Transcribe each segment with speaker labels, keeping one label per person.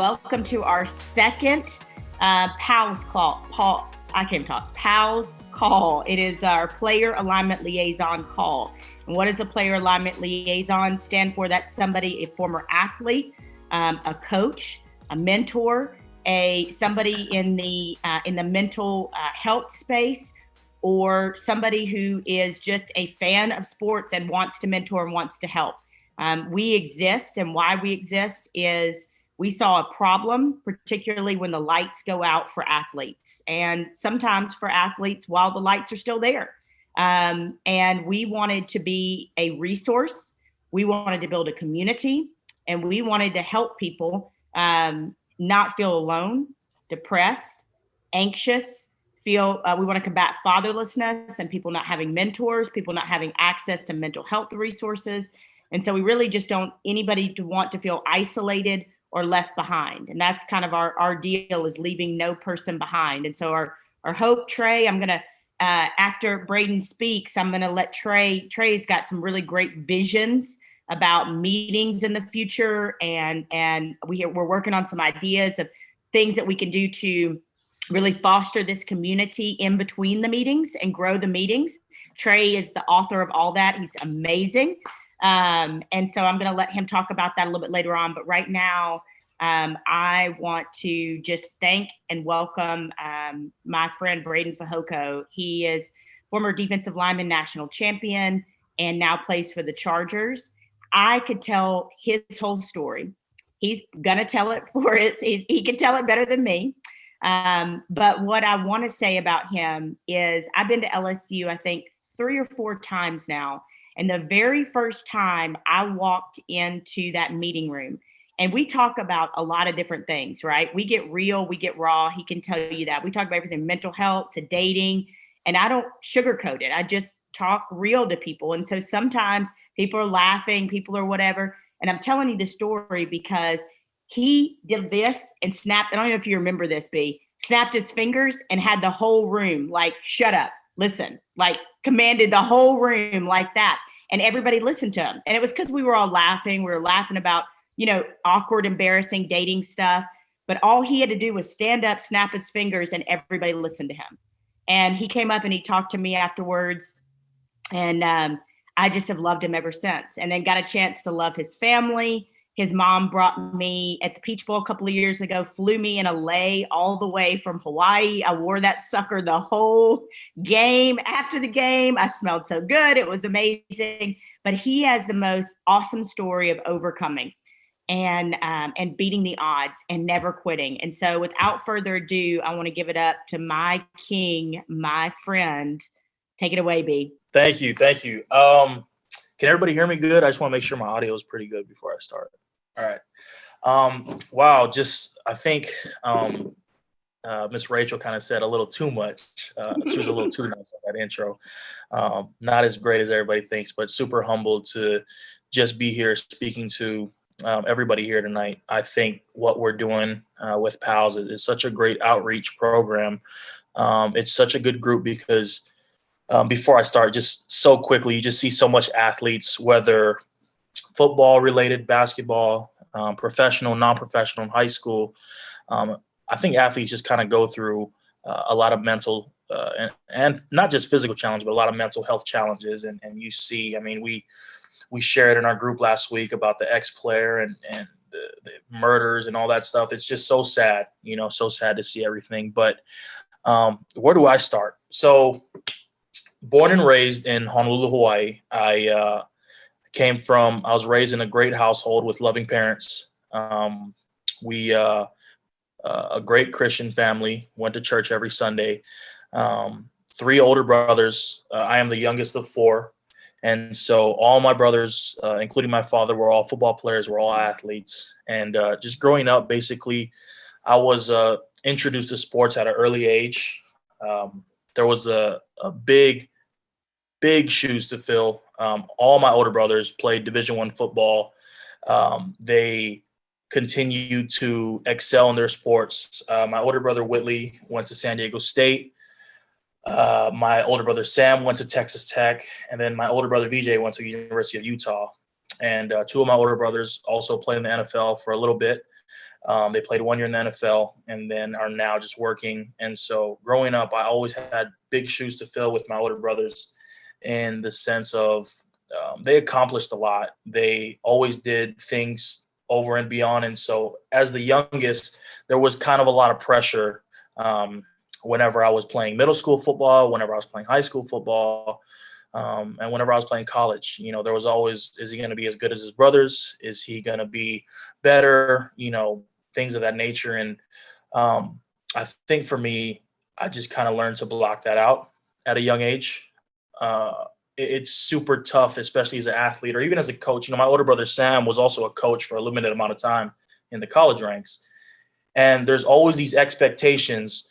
Speaker 1: welcome to our second PALS call. PALS call. It is our Player Alignment Liaison call. And what does a Player Alignment Liaison stand for? That's somebody, a former athlete, a coach, a mentor, somebody in the mental health space, or somebody who is just a fan of sports and wants to mentor and wants to help. We exist, and why we exist is we saw a problem, particularly when the lights go out for athletes, and sometimes for athletes while the lights are still there. And we wanted to be a resource. We wanted to build a community, and we wanted to help people not feel alone, depressed, anxious, we want to combat fatherlessness and people not having mentors, people not having access to mental health resources. And so we really just don't anybody to want to feel isolated or left behind. And that's kind of our deal, is leaving no person behind. And so our hope, Trey, I'm going to, after Breiden speaks, I'm going to let Trey's got some really great visions about meetings in the future. And we're working on some ideas of things that we can do to really foster this community in between the meetings and grow the meetings. Trey is the author of all that. He's amazing. And so I'm going to let him talk about that a little bit later on. But right now, I want to just thank and welcome my friend Breiden Fehoko. He is former defensive lineman, national champion, and now plays for the Chargers. I could tell his whole story. He's going to tell it for us. He can tell it better than me. But what I want to say about him is I've been to LSU, I think 3 or 4 times now. And the very first time I walked into that meeting room, and we talk about a lot of different things, right? We get real, we get raw. He can tell you that. We talk about everything, mental health to dating, and I don't sugarcoat it. I just talk real to people. And so sometimes people are laughing, people are whatever. And I'm telling you the story because he did this and snapped. I don't know if you remember this, B. Snapped his fingers and had the whole room like, shut up, listen, like commanded the whole room like that. And everybody listened to him. And it was because we were all laughing. We were laughing about, awkward, embarrassing dating stuff. But all he had to do was stand up, snap his fingers, and everybody listened to him. And he came up and he talked to me afterwards. And I just have loved him ever since. And then got a chance to love his family. His mom brought me at the Peach Bowl a couple of years ago, flew me in a lei all the way from Hawaii. I wore that sucker the whole game. After the game, I smelled so good. It was amazing. But he has the most awesome story of overcoming and beating the odds and never quitting. And so without further ado, I want to give it up to my king, my friend. Take it away, B.
Speaker 2: Thank you. Can everybody hear me good? I just want to make sure my audio is pretty good before I start. All right. Wow. I think Miss Rachel kind of said a little too much. She was a little too nice on that intro. Not as great as everybody thinks, but super humbled to just be here speaking to everybody here tonight. I think what we're doing with PALS is such a great outreach program. It's such a good group because before I start, just so quickly, you just see so much athletes, whether football related, basketball, professional, non-professional, in high school. I think athletes just kind of go through a lot of mental and not just physical challenges, but a lot of mental health challenges. And you see, I mean, we shared in our group last week about the ex-player and the murders and all that stuff. It's just so sad, so sad to see everything. But where do I start? So born and raised in Honolulu, Hawaii. I was raised in a great household with loving parents. We a great Christian family, went to church every Sunday. 3 older brothers. I am the youngest of 4. And so all my brothers, including my father, were all football players, were all athletes. And just growing up, basically, I was introduced to sports at an early age. There was a big shoes to fill. All my older brothers played Division I football. They continued to excel in their sports. My older brother Whitley went to San Diego State. My older brother Sam went to Texas Tech, and then my older brother VJ went to the University of Utah. And 2 of my older brothers also played in the NFL for a little bit. They played 1 year in the NFL and then are now just working. And so growing up, I always had big shoes to fill with my older brothers in the sense of they accomplished a lot. They always did things over and beyond. And so as the youngest, there was kind of a lot of pressure whenever I was playing middle school football, whenever I was playing high school football, and whenever I was playing college. You know, there was always, is he going to be as good as his brothers? Is he going to be better? You know, things of that nature. And I think for me, I just kind of learned to block that out at a young age. It's super tough, especially as an athlete or even as a coach. You know, my older brother, Sam, was also a coach for a limited amount of time in the college ranks. And there's always these expectations,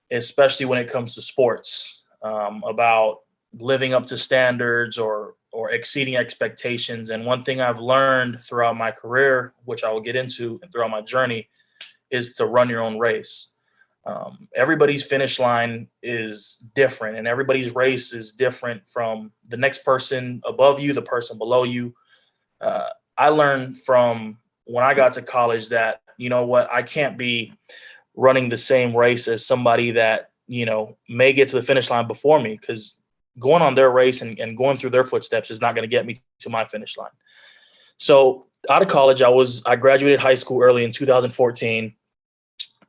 Speaker 2: especially when it comes to sports, about living up to standards or exceeding expectations. And one thing I've learned throughout my career, which I will get into and throughout my journey, is to run your own race. Everybody's finish line is different, and everybody's race is different from the next person above you, the person below you. I learned from when I got to college that, you know what, I can't be running the same race as somebody that, you know, may get to the finish line before me, because going on their race and going through their footsteps is not going to get me to my finish line. So out of college, I graduated high school early in 2014.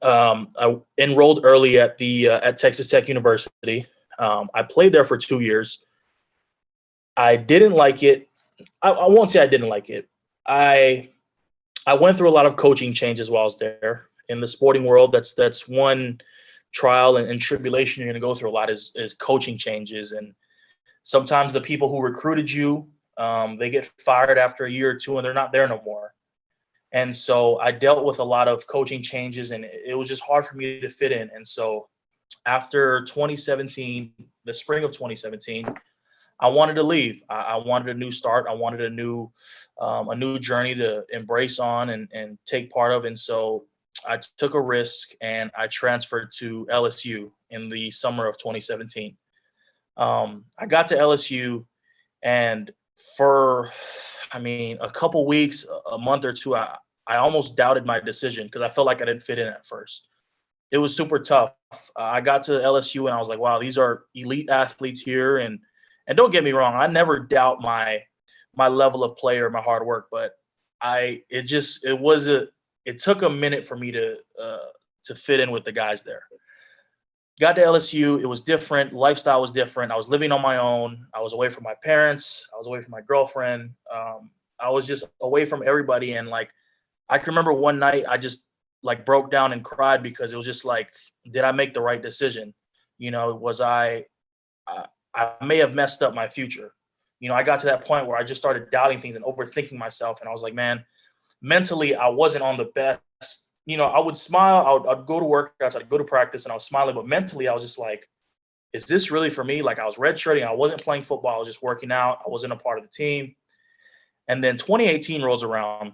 Speaker 2: I enrolled early at Texas Tech University. I played there for 2 years. I didn't like it. I won't say I didn't like it. I went through a lot of coaching changes while I was there. In the sporting world, that's one trial and tribulation you're going to go through a lot is coaching changes. And sometimes the people who recruited you, they get fired after a year or two and they're not there no more. And so I dealt with a lot of coaching changes, and it was just hard for me to fit in. And so after 2017, the spring of 2017, I wanted to leave. I wanted a new start. I wanted a new journey to embrace on and take part of. And so I took a risk and I transferred to LSU in the summer of 2017. I got to LSU, and for a couple weeks, a month or two, I almost doubted my decision because I felt like I didn't fit in at first. It was super tough. I got to LSU and I was like, wow, these are elite athletes here. And don't get me wrong, I never doubt my level of play or my hard work, but it took a minute for me to fit in with the guys there. Got to LSU, it was different. Lifestyle was different. I was living on my own. I was away from my parents. I was away from my girlfriend. I was just away from everybody. And like, I can remember one night I just like broke down and cried because it was just like, did I make the right decision? You know, I may have messed up my future. You know, I got to that point where I just started doubting things and overthinking myself. And I was like, man, mentally, I wasn't on the best. You know, I would smile. I'd go to workouts. I'd go to practice and I was smiling. But mentally, I was just like, is this really for me? Like, I was redshirting. I wasn't playing football. I was just working out. I wasn't a part of the team. And then 2018 rolls around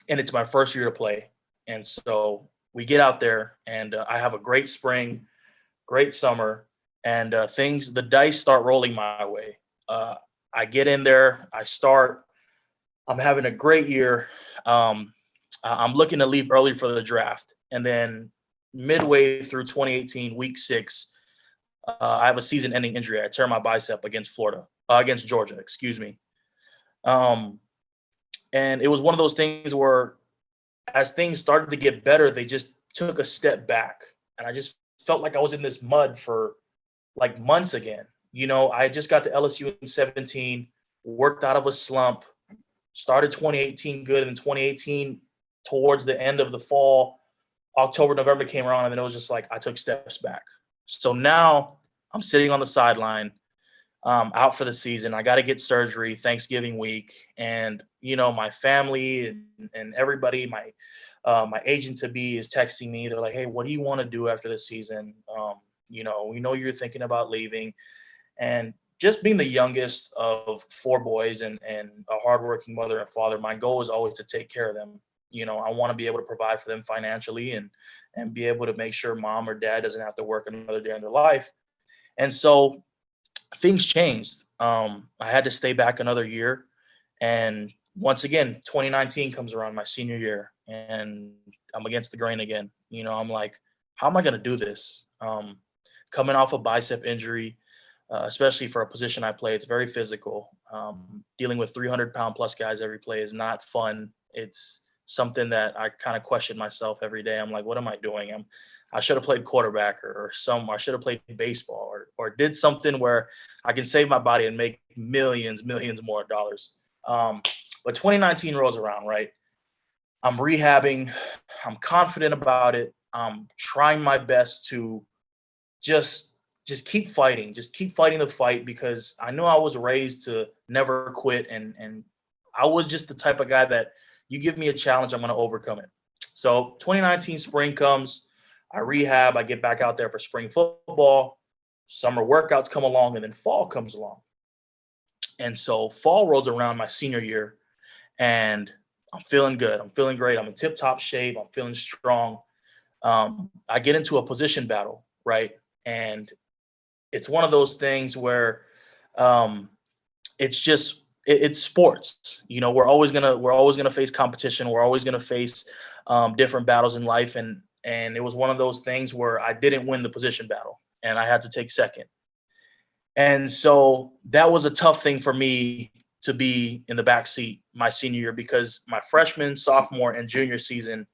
Speaker 2: and it's my first year to play. And so we get out there and I have a great spring, great summer, and the dice start rolling my way. I get in there. I start. I'm having a great year. I'm looking to leave early for the draft. And then midway through 2018, week 6, I have a season-ending injury. I tear my bicep against Georgia, excuse me. And it was one of those things where as things started to get better, they just took a step back. And I just felt like I was in this mud for like months again. You know, I just got to LSU in 17, worked out of a slump, started 2018 good, and 2018 towards the end of the fall, October, November came around, and then it was just like I took steps back. So now I'm sitting on the sideline, out for the season. I got to get surgery Thanksgiving week, and you know my family and everybody, my agent to be is texting me. They're like, "Hey, what do you want to do after this season? You know, we know you're thinking about leaving," and just being the youngest of 4 boys and a hardworking mother and father, my goal is always to take care of them. You know, I want to be able to provide for them financially and be able to make sure mom or dad doesn't have to work another day in their life. And so things changed. I had to stay back another year. And once again, 2019 comes around, my senior year, and I'm against the grain again. I'm like, how am I going to do this? Coming off a bicep injury, especially for a position I play, it's very physical. Dealing with 300-pound plus guys every play is not fun. It's something that I kind of question myself every day. I'm like, what am I doing? I should have played quarterback or I should have played baseball or did something where I can save my body and make millions more dollars. But 2019 rolls around, right? I'm rehabbing. I'm confident about it. I'm trying my best to just keep fighting, the fight, because I know I was raised to never quit. And I was just the type of guy that you give me a challenge, I'm going to overcome it. So 2019 spring comes, I rehab, I get back out there for spring football, summer workouts come along, and then fall comes along. And so fall rolls around my senior year, and I'm feeling good. I'm feeling great. I'm in tip-top shape. I'm feeling strong. I get into a position battle, right? And it's one of those things where it's sports. We're always gonna face competition. We're always gonna face different battles in life. And it was one of those things where I didn't win the position battle, and I had to take second. And so that was a tough thing for me to be in the back seat my senior year, because my freshman, sophomore, and junior season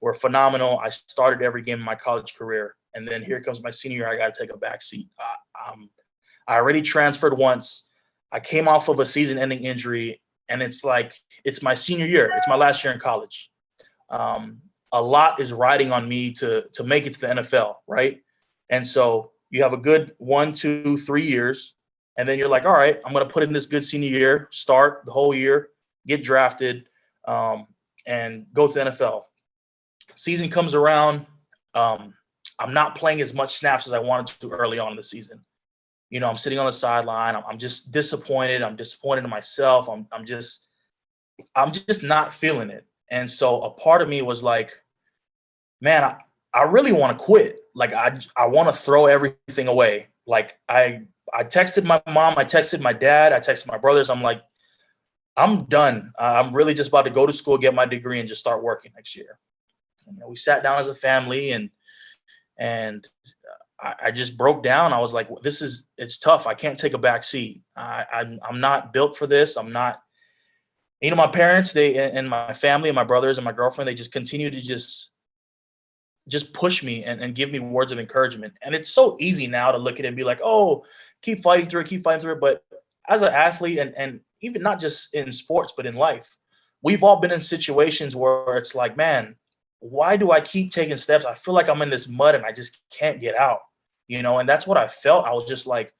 Speaker 2: were phenomenal. I started every game in my college career. And then here comes my senior year. I got to take a back seat. I already transferred once. I came off of a season-ending injury, and it's like, it's my senior year. It's my last year in college. A lot is riding on me to make it to the NFL, right? And so you have a good 1, 2, 3 years, and then you're like, all right, I'm going to put in this good senior year, start the whole year, get drafted, and go to the NFL. Season comes around. I'm not playing as much snaps as I wanted to early on in the season. I'm sitting on the sideline. I'm just disappointed. I'm disappointed in myself. I'm just not feeling it. And so a part of me was like, man, I really want to quit. Like, I want to throw everything away. Like, I texted my mom, I texted my dad, I texted my brothers. I'm like, I'm done. I'm really just about to go to school, get my degree, and just start working next year. We sat down as a family, and I just broke down. I was like, it's tough. I can't take a back seat. I'm not built for this. I'm not, my parents, and my family and my brothers and my girlfriend, they just continue to just push me and give me words of encouragement. And it's so easy now to look at it and be like, oh, keep fighting through it. But as an athlete, and even not just in sports, but in life, we've all been in situations where it's like, man, why do I keep taking steps? I feel like I'm in this mud and I just can't get out, and that's what I felt. I was just like,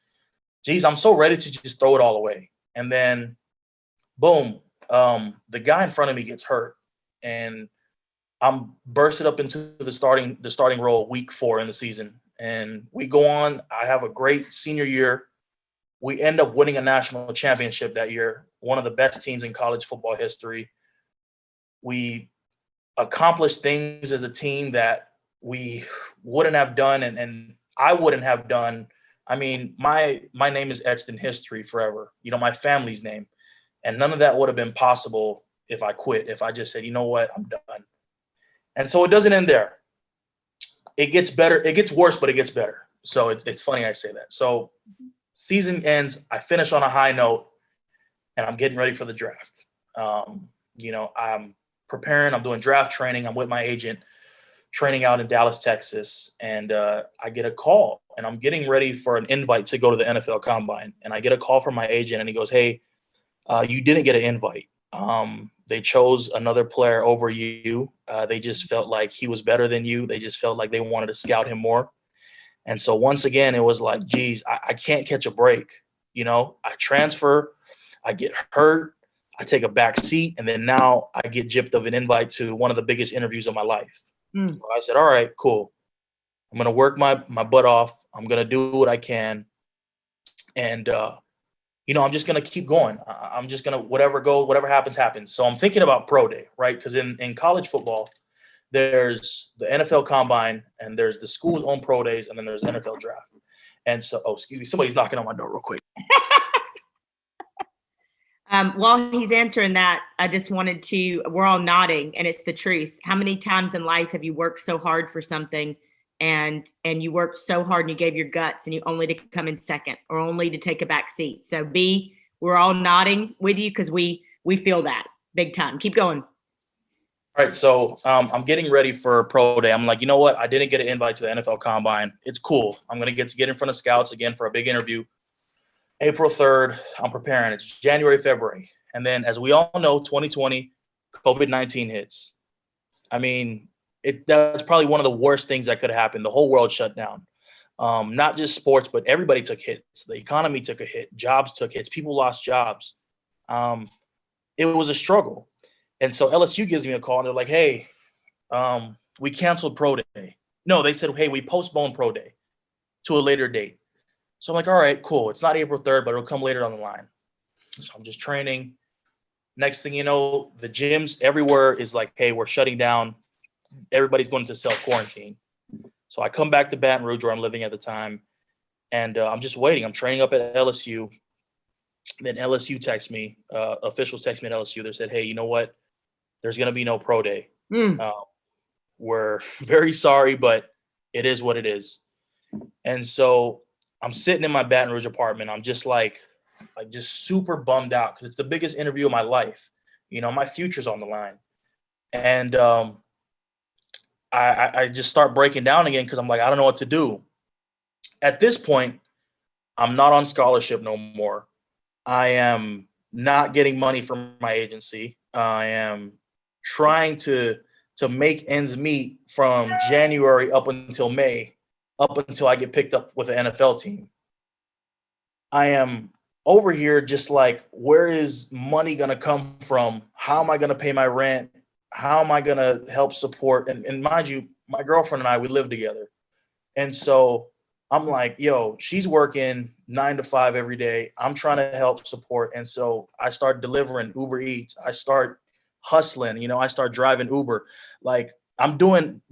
Speaker 2: geez, I'm so ready to just throw it all away. And then boom, the guy in front of me gets hurt, and I'm bursted up into the starting role week 4 in the season. And we go on. I have a great senior year. We end up winning a national championship that year, one of the best teams in college football history. We accomplished things as a team that we wouldn't have done, and I wouldn't have done. I mean, my name is etched in history forever, my family's name. And none of that would have been possible if I quit, if I just said, you know what, I'm done. And so it doesn't end there. It gets better. It gets worse, but it gets better. So it's funny I say that. So season ends. I finish on a high note, and I'm getting ready for the draft. I'm preparing. I'm doing draft training. I'm with my agent, training out in Dallas, Texas. And I get a call, and I'm getting ready for an invite to go to the NFL Combine. And I get a call from my agent, and he goes, hey, you didn't get an invite. They chose another player over you. They just felt like he was better than you. They just felt like they wanted to scout him more. And so once again, it was like, geez, I can't catch a break. I transfer, I get hurt, I take a back seat, and then now I get gypped of an invite to one of the biggest interviews of my life. So I said, all right, cool. I'm going to work my butt off. I'm going to do what I can. And, I'm just going to keep going. I'm just going to whatever happens. So I'm thinking about pro day, right? Because in college football, there's the NFL Combine, and there's the school's own pro days, and then there's the NFL draft. And so, excuse me, somebody's knocking on my door real quick.
Speaker 1: While he's answering that, I just wanted to, we're all nodding and it's the truth. How many times in life have you worked so hard for something and you worked so hard and you gave your guts and you only to come in second or only to take a back seat? So B, we're all nodding with you because we feel that big time. Keep going.
Speaker 2: All right, so I'm getting ready for pro day. I'm like, you know what? I didn't get an invite to the NFL Combine. It's cool. I'm going to get in front of scouts again for a big interview. April 3rd, I'm preparing. It's January, February. And then as we all know, 2020, COVID-19 hits. I mean, that's probably one of the worst things that could happen. The whole world shut down. Not just sports, but everybody took hits. The economy took a hit. Jobs took hits. People lost jobs. It was a struggle. And so LSU gives me a call and they're like, hey, we canceled pro day. No, they said, hey, we postponed pro day to a later date. So I'm like, all right, cool. It's not April 3rd, but it'll come later on the line. So I'm just training. Next thing you know, the gyms everywhere is like, hey, we're shutting down. Everybody's going into self-quarantine. So I come back to Baton Rouge where I'm living at the time. And I'm just waiting. I'm training up at LSU. Then LSU texts me, officials text me at LSU. They said, hey, you know what? There's going to be no pro day. We're very sorry, but it is what it is. And so I'm sitting in my Baton Rouge apartment. I'm just like just super bummed out because it's the biggest interview of my life. You know, my future's on the line. And I just start breaking down again because I'm like, I don't know what to do. At this point, I'm not on scholarship no more. I am not getting money from my agency. I am trying to make ends meet from January up until May, up until I get picked up with the NFL team. I am over here just like, where is money going to come from? How am I going to pay my rent? How am I going to help support? And mind you, my girlfriend and I, we live together. And so I'm like, yo, she's working 9 to 5 every day. I'm trying to help support. And so I start delivering Uber Eats. I start hustling, I start driving Uber. Like I'm doing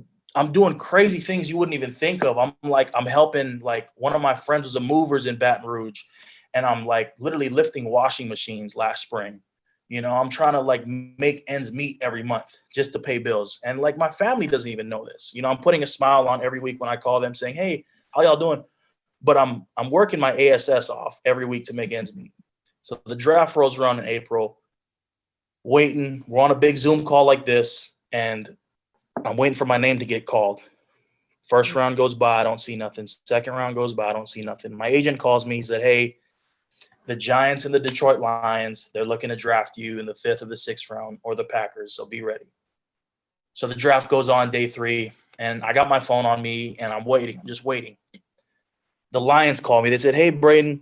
Speaker 2: crazy things you wouldn't even think of. I'm helping, like one of my friends was a movers in Baton Rouge and I'm like literally lifting washing machines last spring. I'm trying to like make ends meet every month just to pay bills. And like my family doesn't even know this. I'm putting a smile on every week when I call them saying, hey, how y'all doing? But I'm working my ASS off every week to make ends meet. So the draft rolls around in April. Waiting, we're on a big Zoom call like this, and I'm waiting for my name to get called. First round goes by, I don't see nothing. Second round goes by, I don't see nothing. My agent calls me, he said, hey, the Giants and the Detroit Lions, they're looking to draft you in the 5th or the 6th round, or the Packers, so be ready. So the draft goes on day 3, and I got my phone on me, and I'm waiting, just waiting. The Lions call me, they said, hey, Breiden,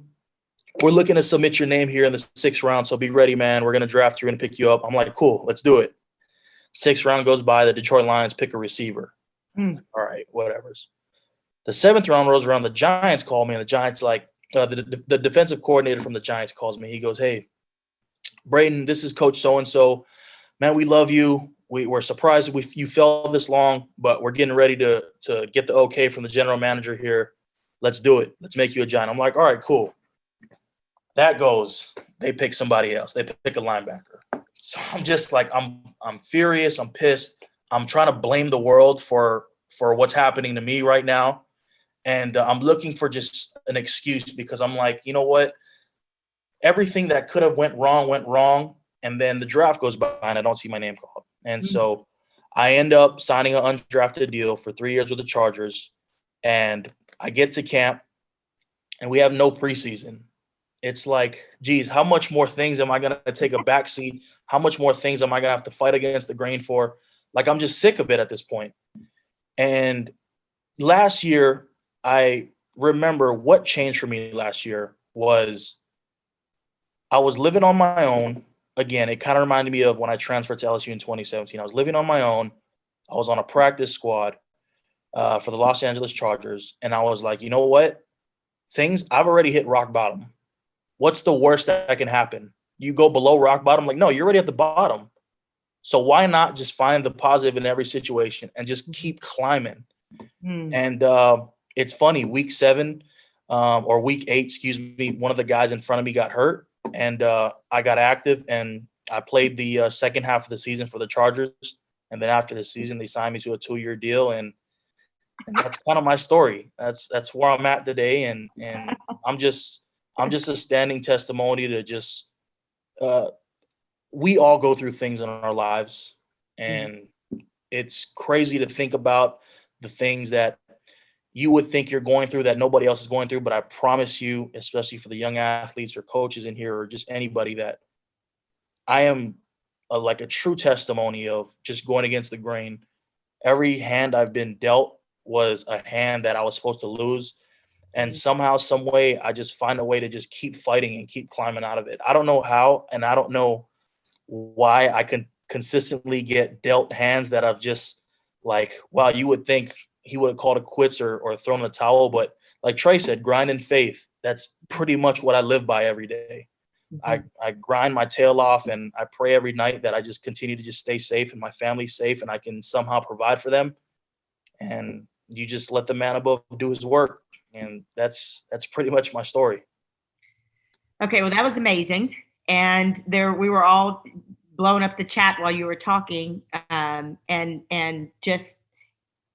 Speaker 2: we're looking to submit your name here in the 6th round, so be ready, man. We're going to draft you and pick you up. I'm like, cool, let's do it. 6th round goes by, the Detroit Lions pick a receiver. All right, whatever's. The 7th round rolls around, the Giants call me, and the Giants the defensive coordinator from the Giants calls me. He goes, hey, Breiden, this is Coach so-and-so. Man, we love you. We're surprised you fell this long, but we're getting ready to get the okay from the general manager here. Let's do it. Let's make you a Giant. I'm like, all right, cool. That goes, they pick somebody else. They pick a linebacker. So I'm just like, I'm furious. I'm pissed. I'm trying to blame the world for what's happening to me right now. And I'm looking for just an excuse because I'm like, you know what? Everything that could have went wrong. And then the draft goes by and I don't see my name called. And so I end up signing an undrafted deal for 3 years with the Chargers. And I get to camp and we have no preseason. It's like, geez, how much more things am I going to take a backseat? How much more things am I going to have to fight against the grain for? Like, I'm just sick of it at this point. And last year, I remember what changed for me last year was I was living on my own. Again, it kind of reminded me of when I transferred to LSU in 2017. I was living on my own. I was on a practice squad for the Los Angeles Chargers. And I was like, you know what? I've already hit rock bottom. What's the worst that can happen? You go below rock bottom? Like, no, you're already at the bottom. So why not just find the positive in every situation and just keep climbing? And it's funny, week 7 or week 8, excuse me, one of the guys in front of me got hurt. and I got active, and I played the second half of the season for the Chargers. And then after the season, they signed me to a 2-year deal, and that's kind of my story. That's where I'm at today, and I'm just a standing testimony to just we all go through things in our lives, and it's crazy to think about the things that you would think you're going through that nobody else is going through. But I promise you, especially for the young athletes or coaches in here or just anybody, that I am like a true testimony of just going against the grain. Every hand I've been dealt was a hand that I was supposed to lose. And somehow, some way, I just find a way to just keep fighting and keep climbing out of it. I don't know how, and I don't know why I can consistently get dealt hands that I've just like, wow, you would think he would have called it quits or thrown the towel. But like Trey said, grind and faith. That's pretty much what I live by every day. I grind my tail off, and I pray every night that I just continue to just stay safe and my family's safe and I can somehow provide for them. And you just let the man above do his work. And that's pretty much my story.
Speaker 1: Okay, well, that was amazing. And we were all blowing up the chat while you were talking, and just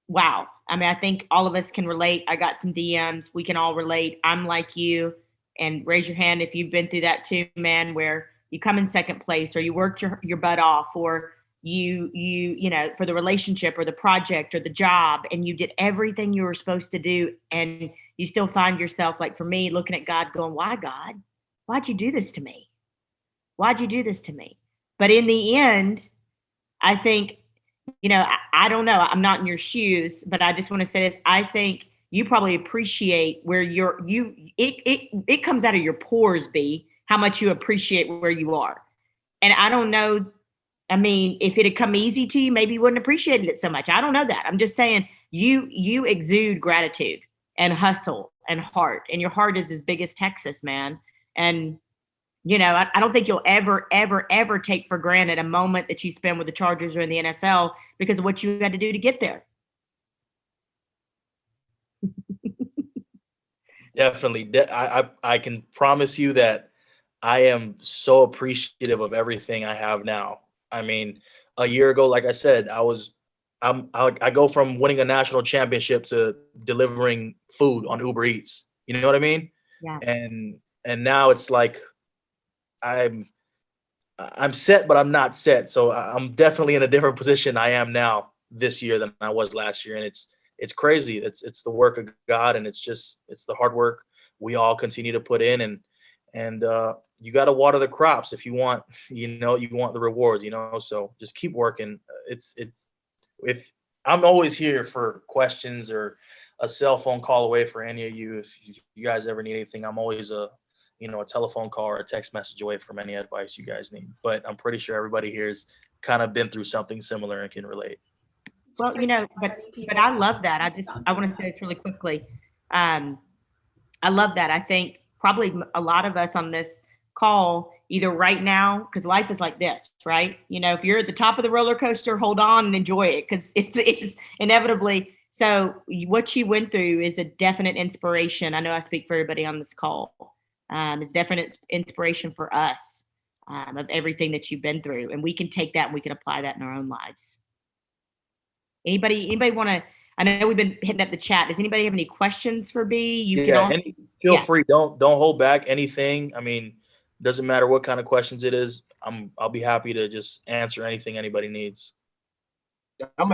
Speaker 1: wow. I mean, I think all of us can relate. I got some DMs. We can all relate. I'm like you. And raise your hand if you've been through that too, man, where you come in second place or you worked your butt off, or you know, for the relationship or the project or the job, and you did everything you were supposed to do, and you still find yourself, like for me, looking at God going, why, God? Why'd you do this to me? Why'd you do this to me? But in the end, I think, you know, I don't know. I'm not in your shoes, but I just want to say this. I think you probably appreciate where it comes out of your pores, B, how much you appreciate where you are. And I don't know. I mean, if it had come easy to you, maybe you wouldn't appreciate it so much. I don't know that. I'm just saying you exude gratitude and hustle and heart, and your heart is as big as Texas, man. And, you know, I don't think you'll ever, ever, ever take for granted a moment that you spend with the Chargers or in the NFL because of what you had to do to get there.
Speaker 2: Definitely. I can promise you that I am so appreciative of everything I have now. I mean, a year ago, like I said, I go from winning a national championship to delivering food on Uber Eats. You know what I mean?
Speaker 1: Yeah.
Speaker 2: And now it's like I'm set, but I'm not set. So I'm definitely in a different position I am now this year than I was last year, and it's crazy. It's the work of God, and it's the hard work we all continue to put in, and you got to water the crops if you want, you want the rewards, so just keep working. If I'm always here for questions or a cell phone call away for any of you. If you guys ever need anything, I'm always a telephone call or a text message away from any advice you guys need. But I'm pretty sure everybody here has kind of been through something similar and can relate.
Speaker 1: Well, but I love that. I want to say this really quickly. I love that. I think probably a lot of us on this call, either right now, because life is like this, right? If you're at the top of the roller coaster, hold on and enjoy it, because it's inevitably. So what you went through is a definite inspiration. I know I speak for everybody on this call. It's definite inspiration for us of everything that you've been through, and we can take that and we can apply that in our own lives. Anybody want to? I know we've been hitting up the chat. Does anybody have any questions for B?
Speaker 2: Feel free. Don't hold back anything. I mean, doesn't matter what kind of questions it is. I'll be happy to just answer anything anybody needs.
Speaker 3: Can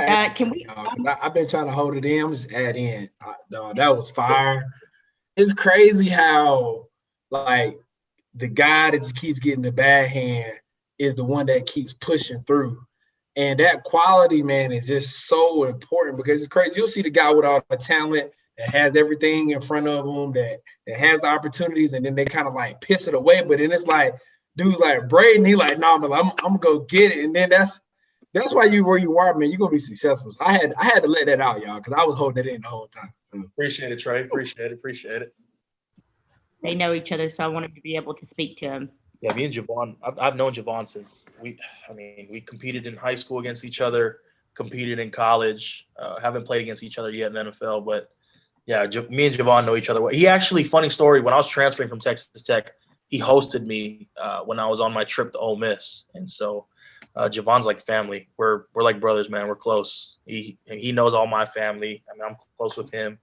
Speaker 3: we? I've been trying to hold it in. I'm just add in. That was fire. It's crazy how the guy that just keeps getting the bad hand is the one that keeps pushing through. And that quality, man, is just so important, because it's crazy. You'll see the guy with all the talent that has everything in front of him, that has the opportunities, and then they kind of piss it away. But then it's like dudes like Breiden, he like, nah, man, I'm gonna go get it. And then that's why you where you are, man. You're gonna be successful. So I had to let that out, y'all, because I was holding it in the whole time.
Speaker 2: Appreciate it, Trey. Appreciate it.
Speaker 1: They know each other, so I wanted to be able to speak to him.
Speaker 2: Yeah, me and Javon, I've known Javon since we competed in high school against each other, competed in college, haven't played against each other yet in the NFL, but yeah, me and Javon know each other. He actually, funny story, when I was transferring from Texas Tech, he hosted me when I was on my trip to Ole Miss, and so Javon's like family. We're like brothers, man. We're close. He knows all my family. I mean, I'm close with him.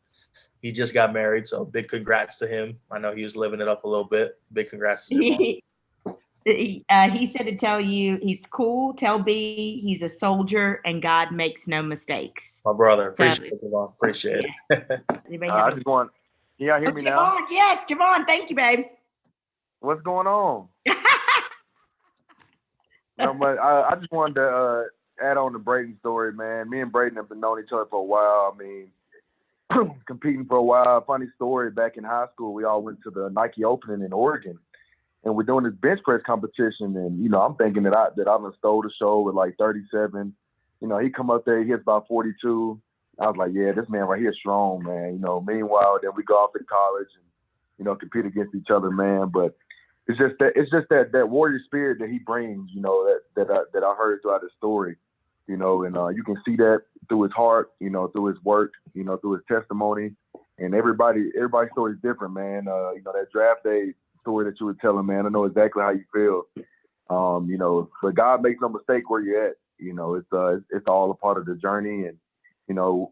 Speaker 2: He just got married, so big congrats to him. I know he was living it up a little bit. Big congrats to Javon.
Speaker 1: He said to tell you he's cool. Tell B he's a soldier and God makes no mistakes.
Speaker 2: My brother, appreciate it, Javon. Appreciate it.
Speaker 4: I just want. Can y'all hear me now?
Speaker 1: Javon, yes, Javon. Thank you, babe.
Speaker 4: What's going on? No, but I just wanted to add on to Braiden's story, man. Me and Breiden have been knowing each other for a while. I mean, competing for a while. Funny story, back in high school, we all went to the Nike Opening in Oregon, and we're doing this bench press competition. And, you know, I'm thinking that I done stole the show with like 37. You know, he come up there, he hits about 42. I was like, yeah, this man right here is strong, man. You know, meanwhile, then we go off to college and, you know, compete against each other, man. But it's just that warrior spirit that he brings, you know, that I heard throughout his story, you know, and you can see that through his heart, you know, through his work, you know, through his testimony. And everybody's story is different, man. You know, that draft day story that you were telling, man, I know exactly how you feel. You know, but God makes no mistake where you're at. You know, it's all a part of the journey, and you know,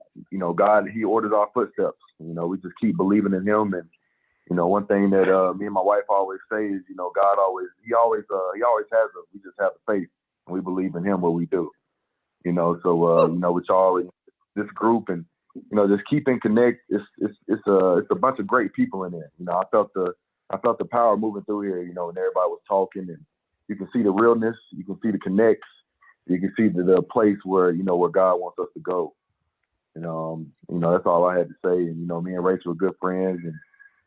Speaker 4: God, He orders our footsteps. You know, we just keep believing in Him. And you know, one thing that me and my wife always say is, you know, God He always has us. We just have the faith, and we believe in Him what we do. You know, so you know, with y'all, this group, and you know, just keep in connect. It's a bunch of great people in there. You know, I felt the power moving through here. You know, and everybody was talking, and you can see the realness. You can see the connects. You can see the place where, you know, where God wants us to go. And you know, that's all I had to say. And you know, me and Rachel are good friends, and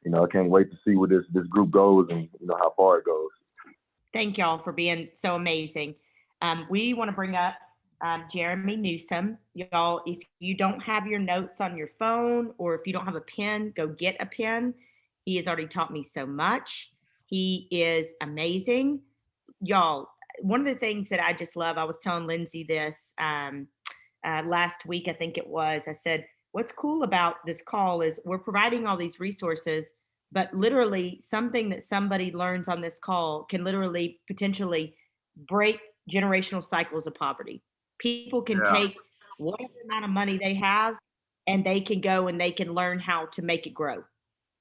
Speaker 4: you know, I can't wait to see where this group goes, and you know how far it goes.
Speaker 1: Thank y'all for being so amazing. We want to bring up Jeremy Newsom. Y'all, if you don't have your notes on your phone, or if you don't have a pen, go get a pen. He has already taught me so much. He is amazing. Y'all, one of the things that I just love, I was telling Lindsay this last week, I think it was, I said, what's cool about this call is we're providing all these resources, but literally something that somebody learns on this call can literally potentially break generational cycles of poverty. People can take whatever amount of money they have, and they can go and they can learn how to make it grow.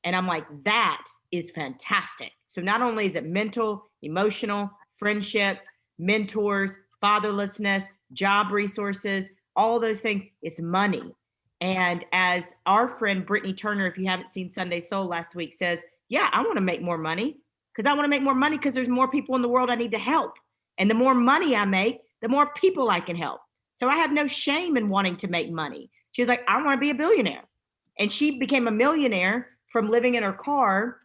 Speaker 1: And I'm like, that is fantastic. So not only is it mental, emotional, friendships, mentors, fatherlessness, job resources, all those things, it's money. And as our friend Brittany Turner, if you haven't seen Sunday Soul last week, says, yeah, I want to make more money because there's more people in the world I need to help. And the more money I make, the more people I can help. So I have no shame in wanting to make money. She was like, I want to be a billionaire. And she became a millionaire from living in her car.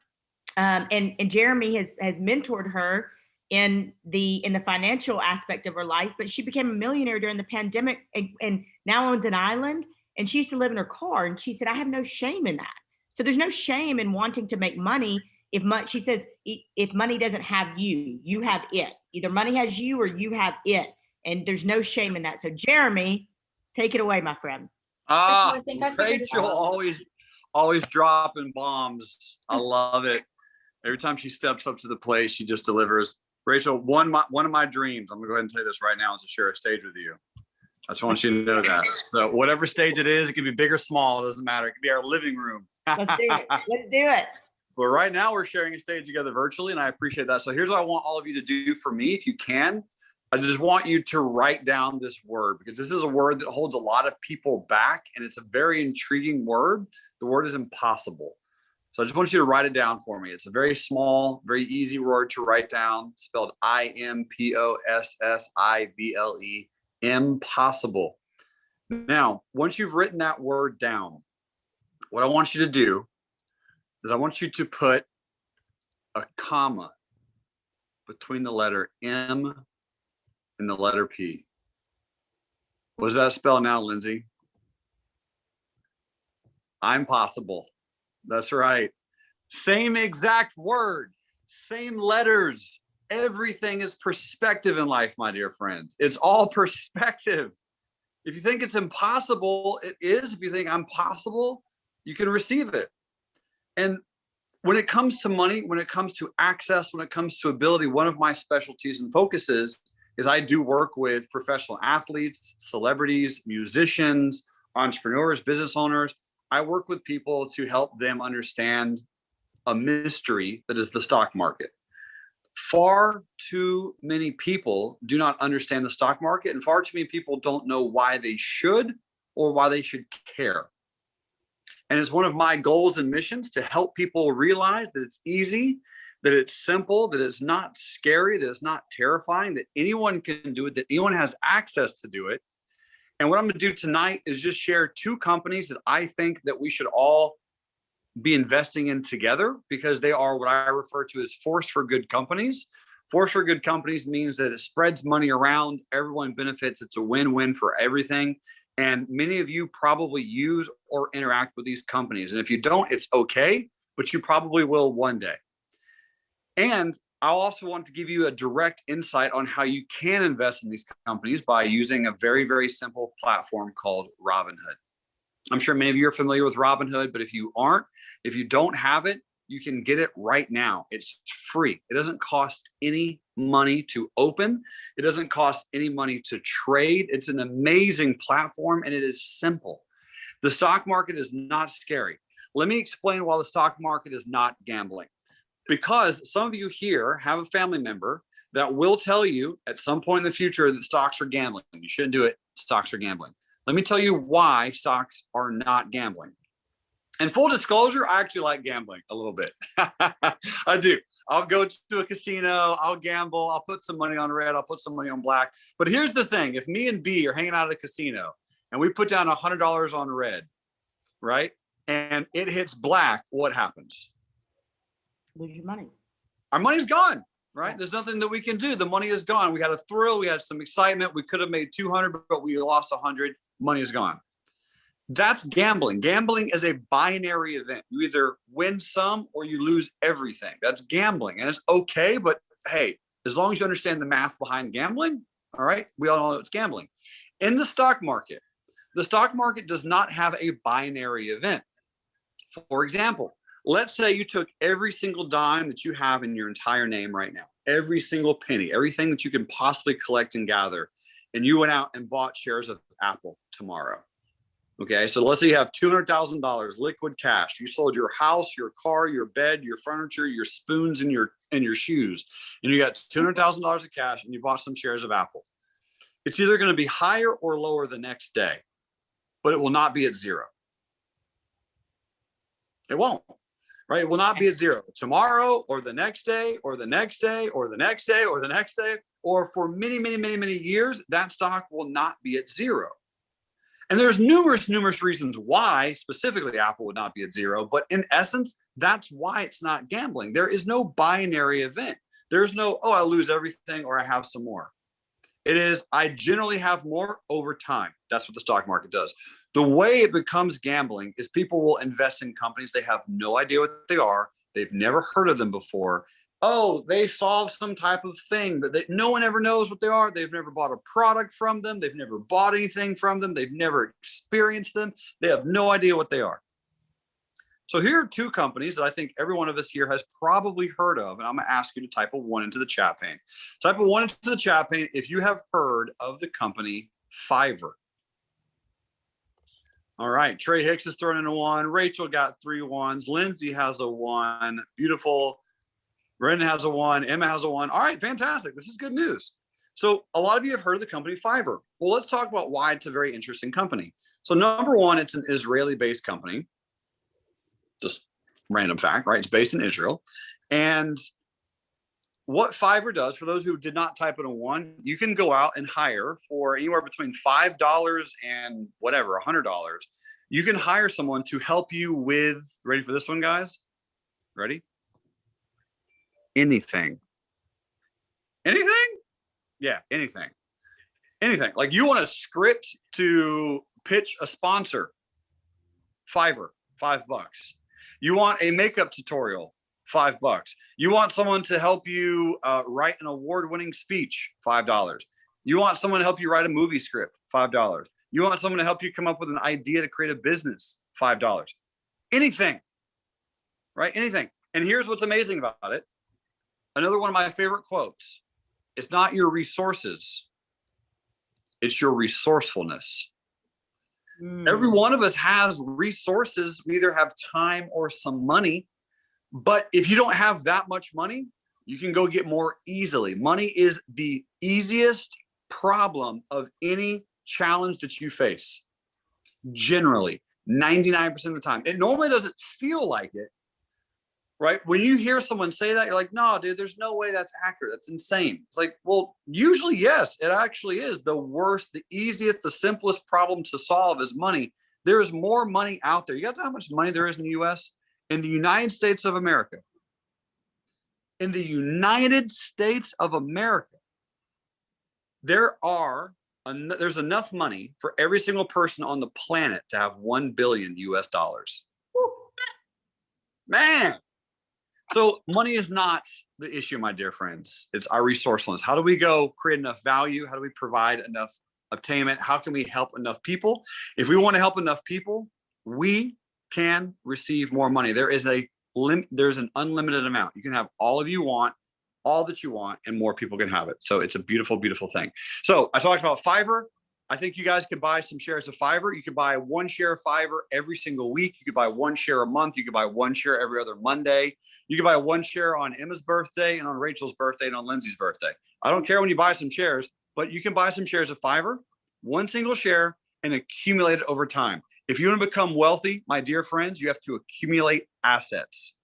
Speaker 1: And Jeremy has mentored her in the financial aspect of her life, but she became a millionaire during the pandemic and now owns an island. And she used to live in her car. And she said, I have no shame in that. So there's no shame in wanting to make money. She says, if money doesn't have you, you have it. Either money has you or you have it. And there's no shame in that. So Jeremy, take it away, my friend.
Speaker 5: Rachel always dropping bombs. I love it. Every time she steps up to the plate, she just delivers. Rachel, one of my dreams, I'm gonna go ahead and tell you this right now, is to share a stage with you. I just want you to know that. So whatever stage it is, it can be big or small, it doesn't matter. It could be our living room.
Speaker 1: Let's do it.
Speaker 5: But right now we're sharing a stage together virtually, and I appreciate that. So here's what I want all of you to do for me, if you can. I just want you to write down this word, because this is a word that holds a lot of people back, and it's a very intriguing word. The word is impossible. So I just want you to write it down for me. It's a very small, very easy word to write down, spelled IMPOSSIBLE, impossible. Now, once you've written that word down, what I want you to do is I want you to put a comma between the letter M and the letter P. What does that spell now, Lindsay? I'm possible. That's right. Same exact word, same letters. Everything is perspective in life, my dear friends. It's all perspective. If you think it's impossible, it is. If you think I'm possible, you can receive it. And when it comes to money, when it comes to access, when it comes to ability, one of my specialties and focuses is I do work with professional athletes, celebrities, musicians, entrepreneurs, business owners. I work with people to help them understand a mystery that is the stock market. Far too many people do not understand the stock market, and far too many people don't know why they should or why they should care. And it's one of my goals and missions to help people realize that it's easy, that it's simple, that it's not scary, that it's not terrifying, that anyone can do it, that anyone has access to do it. And what I'm going to do tonight is just share two companies that I think that we should all be investing in together, because they are what I refer to as force for good companies. Force for good companies means that it spreads money around, everyone benefits, it's a win-win for everything. And many of you probably use or interact with these companies. And if you don't, it's okay, but you probably will one day. And I also want to give you a direct insight on how you can invest in these companies by using a very, very simple platform called Robinhood. I'm sure many of you are familiar with Robinhood, but if you aren't, if you don't have it, you can get it right now. It's free. It doesn't cost any money to open. It doesn't cost any money to trade. It's an amazing platform, and it is simple. The stock market is not scary. Let me explain why the stock market is not gambling. Because some of you here have a family member that will tell you at some point in the future that stocks are gambling. You shouldn't do it. Stocks are gambling. Let me tell you why stocks are not gambling. And full disclosure, I actually like gambling a little bit. I do. I'll go to a casino, I'll gamble, I'll put some money on red, I'll put some money on black. But here's the thing. If me and B are hanging out at a casino and we put down $100 on red, right? And it hits black, what happens?
Speaker 1: Lose your money.
Speaker 5: Our money's gone, right? There's nothing that we can do. The money is gone. We had a thrill. We had some excitement. We could have made 200, but we lost 100. Money is gone. That's gambling. Gambling is a binary event. You either win some or you lose everything. That's gambling. And it's okay, but hey, as long as you understand the math behind gambling, all right, we all know it's gambling. In the stock market does not have a binary event. For example, let's say you took every single dime that you have in your entire name right now, every single penny, everything that you can possibly collect and gather, and you went out and bought shares of Apple tomorrow. Okay, so let's say you have $200,000 liquid cash. You sold your house, your car, your bed, your furniture, your spoons, and your shoes, and you got $200,000 of cash, and you bought some shares of Apple. It's either going to be higher or lower the next day, but it will not be at zero. It won't, right? It will not be at zero tomorrow, or the next day, or the next day, or the next day, or the next day, or for many, many, many, many years. That stock will not be at zero. And there's numerous reasons why specifically Apple would not be at zero, but in essence, that's why it's not gambling. There is no binary event. There's no, oh, I lose everything or I have some more. It is, I generally have more over time. That's what the stock market does. The way it becomes gambling is people will invest in companies they have no idea what they are. They've never heard of them before. Oh, they solve some type of thing that no one ever knows what they are. They've never bought a product from them. They've never bought anything from them. They've never experienced them. They have no idea what they are. So here are two companies that I think every one of us here has probably heard of. And I'm going to ask you to type a 1 into the chat pane. Type a 1 into the chat pane if you have heard of the company Fiverr. All right. Trey Hicks is throwing in a 1. Rachel got 3 1s. Lindsay has a 1. Beautiful. Brendan has a 1. Emma has a 1. All right, fantastic. This is good news. So a lot of you have heard of the company Fiverr. Well, let's talk about why it's a very interesting company. So number one, it's an Israeli-based company. Just random fact, right? It's based in Israel. And what Fiverr does, for those who did not type in a 1, you can go out and hire for anywhere between $5 and whatever, $100. You can hire someone to help you with, ready for this one, guys? Ready? Anything. Yeah, anything. Like you want a script to pitch a sponsor, Fiverr, $5. You want a makeup tutorial, $5. You want someone to help you write an award-winning speech, $5. You want someone to help you write a movie script, $5. You want someone to help you come up with an idea to create a business, $5. Anything, right? Anything. And here's what's amazing about it. Another one of my favorite quotes. It's not your resources. It's your resourcefulness. Every one of us has resources. We either have time or some money. But if you don't have that much money, you can go get more easily. Money is the easiest problem of any challenge that you face. Generally, 99% of the time. It normally doesn't feel like it, right? When you hear someone say that, you're like, no, dude, there's no way that's accurate. That's insane. It's like, well, usually, yes, it actually is. The worst, the easiest, the simplest problem to solve is money. There is more money out there. You guys know how much money there is in the US? In the United States of America. In the United States of America, there's enough money for every single person on the planet to have 1 billion US dollars. Man. So money is not the issue, my dear friends. It's our resourcefulness. How do we go create enough value? How do we provide enough obtainment? How can we help enough people? If we want to help enough people, we can receive more money. There's an unlimited amount. You can have all that you want, and more people can have it. So it's a beautiful, beautiful thing. So I talked about Fiverr. I think you guys could buy some shares of Fiverr. You could buy 1 share of Fiverr every single week. You could buy 1 share a month. You could buy 1 share every other Monday. You could buy 1 share on Emma's birthday and on Rachel's birthday and on Lindsay's birthday. I don't care when you buy some shares, but you can buy some shares of Fiverr, 1 single share, and accumulate it over time. If you want to become wealthy, my dear friends, you have to accumulate assets.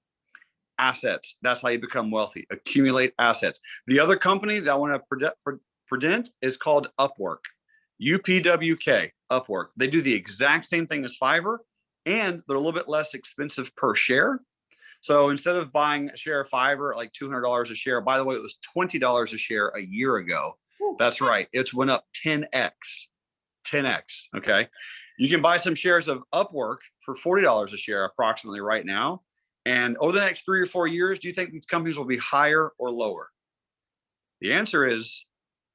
Speaker 5: Assets. That's how you become wealthy. Accumulate assets. The other company that I want to present is called Upwork. UPWK, Upwork. They do the exact same thing as Fiverr, and they're a little bit less expensive per share. So instead of buying a share of Fiverr at like $200 a share, by the way, it was $20 a share a year ago. That's right. It's went up 10x. 10x. Okay. You can buy some shares of Upwork for $40 a share approximately right now. And over the next 3 or 4 years, do you think these companies will be higher or lower? The answer is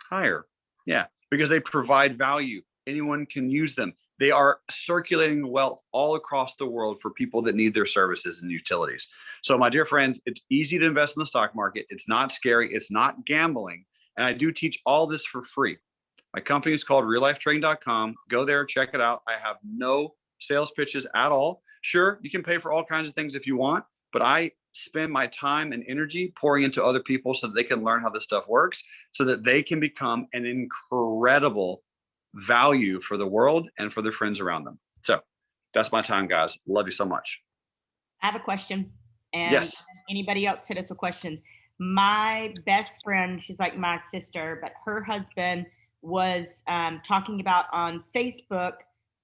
Speaker 5: higher. Yeah, because they provide value. Anyone can use them. They are circulating wealth all across the world for people that need their services and utilities. So my dear friends, it's easy to invest in the stock market. It's not scary. It's not gambling. And I do teach all this for free. My company is called reallifetrading.com. Go there, check it out. I have no sales pitches at all. Sure, you can pay for all kinds of things if you want, but I spend my time and energy pouring into other people so that they can learn how this stuff works, so that they can become an incredible value for the world and for their friends around them. So that's my time, guys. Love you so much.
Speaker 1: I have a question. And
Speaker 5: yes.
Speaker 1: Anybody else hit us with questions? My best friend, she's like my sister, but her husband was talking about on Facebook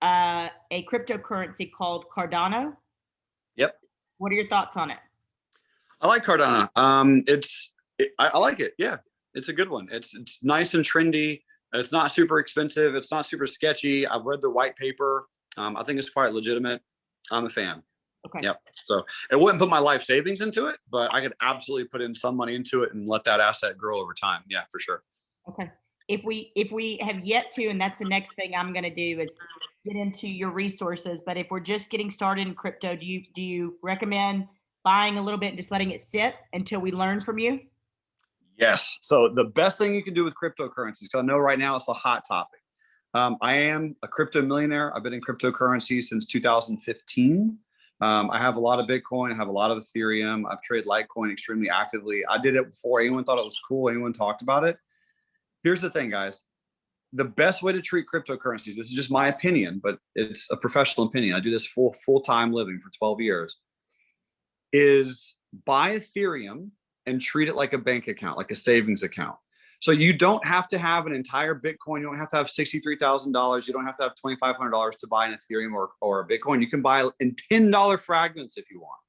Speaker 1: a cryptocurrency called Cardano.
Speaker 5: Yep.
Speaker 1: What are your thoughts on it?
Speaker 5: I like Cardano. I like it. Yeah, it's a good one. It's nice and trendy. It's not super expensive. It's not super sketchy. I've read the white paper. I think it's quite legitimate. I'm a fan.
Speaker 1: Okay.
Speaker 5: Yep. So it wouldn't put my life savings into it, but I could absolutely put in some money into it and let that asset grow over time. Yeah, for sure.
Speaker 1: Okay. If we have yet to, and that's the next thing I'm going to do, is get into your resources. But if we're just getting started in crypto, do you recommend buying a little bit and just letting it sit until we learn from you?
Speaker 5: Yes. So the best thing you can do with cryptocurrencies, because I know right now it's a hot topic. I am a crypto millionaire. I've been in cryptocurrency since 2015. I have a lot of Bitcoin. I have a lot of Ethereum. I've traded Litecoin extremely actively. I did it before anyone thought it was cool. Anyone talked about it. Here's the thing, guys. The best way to treat cryptocurrencies, this is just my opinion, but it's a professional opinion. I do this full-time living for 12 years, is buy Ethereum and treat it like a bank account, like a savings account. So you don't have to have an entire Bitcoin. You don't have to have $63,000. You don't have to have $2,500 to buy an Ethereum or a Bitcoin. You can buy in $10 fragments if you want.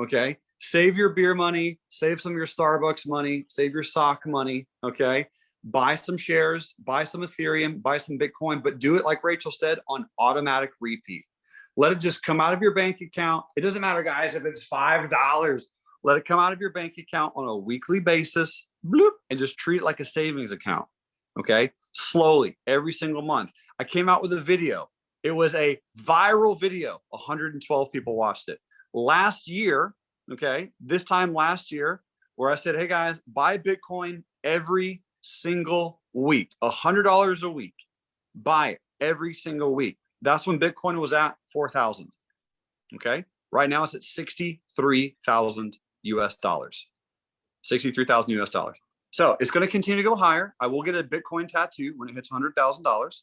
Speaker 5: Okay. Save your beer money, save some of your Starbucks money, save your sock money. Okay. Buy some shares, buy some Ethereum, buy some Bitcoin, but do it like Rachel said, on automatic repeat. Let it just come out of your bank account. It doesn't matter, guys, if it's $5. Let it come out of your bank account on a weekly basis, bloop, and just treat it like a savings account. Okay, slowly, every single month. I came out with a video. It was a viral video. 112 people watched it. Last year, okay, this time last year, where I said, hey guys, buy Bitcoin every single week, $100 a week, buy it every single week. That's when Bitcoin was at 4,000. Okay. Right now it's at 63,000 US dollars, 63,000 US dollars. So it's going to continue to go higher. I will get a Bitcoin tattoo when it hits $100,000,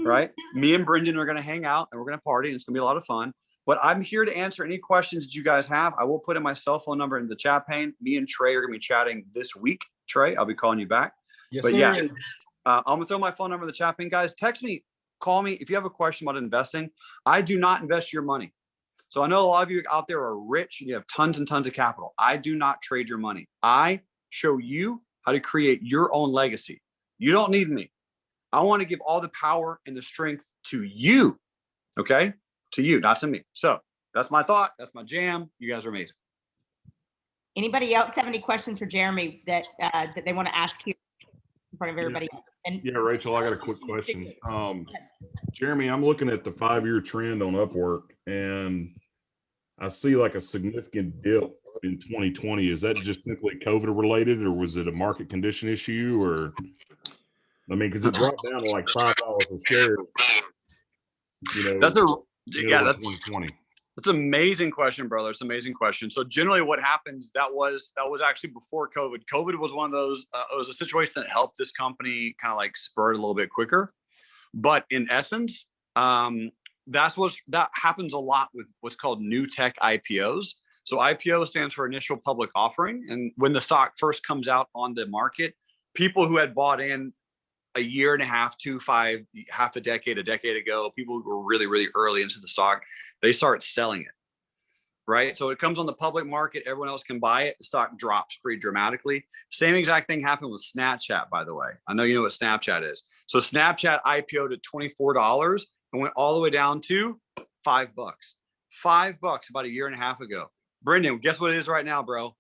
Speaker 5: right? Me and Brendan are going to hang out and we're going to party and it's going to be a lot of fun. But I'm here to answer any questions that you guys have. I will put in my cell phone number in the chat pane. Me and Trey are going to be chatting this week. Trey, I'll be calling you back.
Speaker 3: Yes,
Speaker 5: but
Speaker 3: sir.
Speaker 5: yeah, I'm going to throw my phone number in the chat pane. Guys, text me, call me if you have a question about investing. I do not invest your money. So I know a lot of you out there are rich and you have tons and tons of capital. I do not trade your money. I show you how to create your own legacy. You don't need me. I want to give all the power and the strength to you. Okay? To you, not to me. So that's my thought. That's my jam. You guys are amazing.
Speaker 1: Anybody else have any questions for Jeremy that they want to ask here in front of everybody else? And
Speaker 6: yeah, Rachel, I got a quick question. Jeremy, I'm looking at the 5-year trend on Upwork and I see like a significant dip in 2020. Is that just simply COVID related or was it a market condition issue? Or, I mean, because it dropped down to like $5 a share. You know, that's 2020.
Speaker 5: That's an amazing question, brother. It's an amazing question. So generally what happens, that was actually before COVID. COVID was one of those, it was a situation that helped this company kind of like spur it a little bit quicker. But in essence, that happens a lot with what's called new tech IPOs. So IPO stands for initial public offering. And when the stock first comes out on the market, people who had bought in a year and a half to half a decade ago, people who were really, really early into the stock, they start selling it, right? So it comes on the public market, everyone else can buy it, the stock drops pretty dramatically. Same exact thing happened with Snapchat, by the way. I know you know what Snapchat is. So Snapchat IPO'd at $24 and went all the way down to $5. $5 about a year and a half ago. Brendan, guess what it is right now, bro?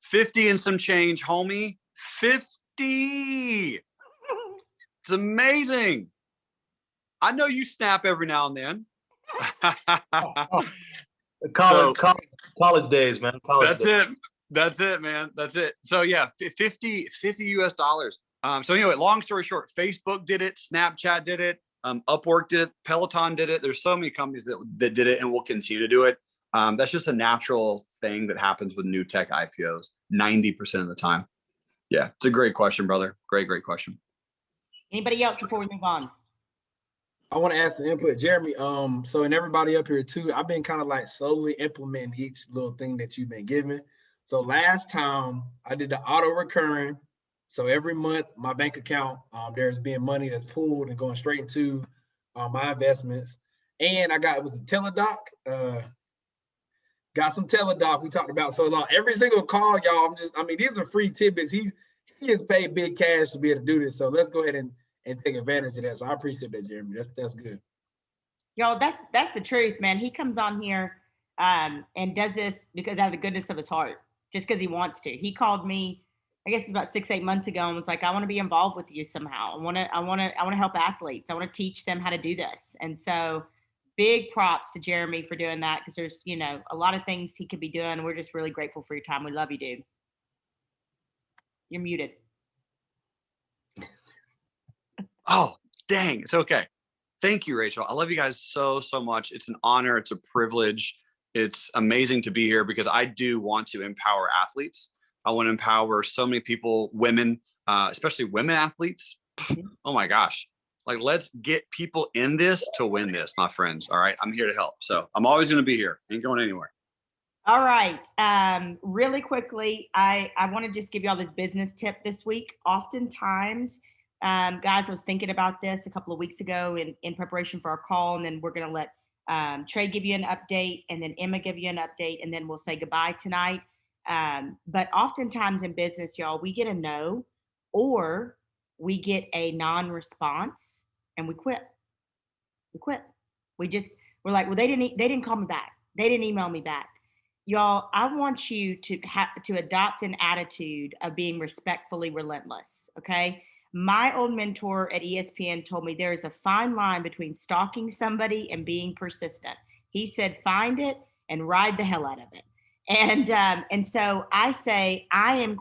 Speaker 5: 50 and some change, homie. 50. It's amazing. I know you snap every now and then.
Speaker 2: College days, man.
Speaker 5: That's it, man. That's it. So yeah, 50 US dollars. So anyway, long story short, Facebook did it, Snapchat did it, Upwork did it, Peloton did it. There's so many companies that did it and will continue to do it. That's just a natural thing that happens with new tech IPOs 90% of the time. Yeah, it's a great question, brother. Great question.
Speaker 1: Anybody else before we move on?
Speaker 3: I want to ask the input, Jeremy. So and everybody up here too, I've been kind of like slowly implementing each little thing that you've been giving. So last time I did the auto recurring. So every month my bank account, there's being money that's pulled and going straight into my investments. And it was a teledoc. Got some teledoc we talked about so long. Every single call, y'all, these are free tidbits. He has paid big cash to be able to do this. So let's go ahead and take advantage of that. So I appreciate that, Jeremy. That's good.
Speaker 1: Y'all, that's the truth, man. He comes on here and does this because out of the goodness of his heart, just because he wants to. He called me, I guess about 6-8 months ago, and was like, I want to be involved with you somehow. I want to help athletes. I want to teach them how to do this. And so big props to Jeremy for doing that, because there's, a lot of things he could be doing. We're just really grateful for your time. We love you, dude. You're muted.
Speaker 5: Oh, dang. It's okay. Thank you, Rachel. I love you guys so much. It's an honor. It's a privilege. It's amazing to be here because I do want to empower athletes. I want to empower so many people, women, especially women athletes. Oh my gosh. Like, let's get people in this to win this, my friends. All right. I'm here to help. So I'm always going to be here. Ain't going anywhere.
Speaker 1: All right. Really quickly, I want to just give you all this business tip this week. Oftentimes, guys, I was thinking about this a couple of weeks ago in preparation for our call, and then we're going to let Trey give you an update, and then Emma give you an update, and then we'll say goodbye tonight. But oftentimes in business, y'all, we get a no, or we get a non-response, and we quit. We're like, well, they didn't call me back. They didn't email me back. Y'all, I want you to adopt an attitude of being respectfully relentless. Okay. My old mentor at ESPN told me there is a fine line between stalking somebody and being persistent. He said, find it and ride the hell out of it. And so I say, I'm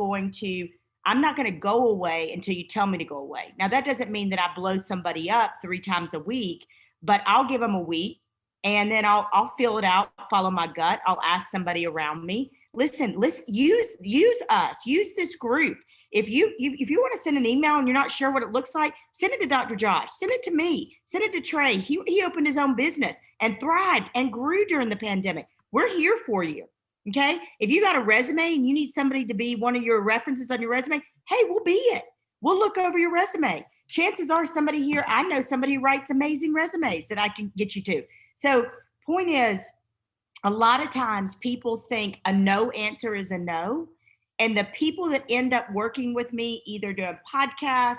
Speaker 1: not going to go away until you tell me to go away. Now, that doesn't mean that I blow somebody up 3 times a week, but I'll give them a week, and then I'll feel it out, follow my gut. I'll ask somebody around me, listen, use us, use this group. If you want to send an email and you're not sure what it looks like, send it to Dr. Josh, send it to me, send it to Trey. He opened his own business and thrived and grew during the pandemic. We're here for you. Okay. If you got a resume and you need somebody to be one of your references on your resume, hey, we'll be it. We'll look over your resume. Chances are somebody here, I know somebody who writes amazing resumes that I can get you to. So point is, a lot of times people think a no answer is a no. And the people that end up working with me, either doing podcasts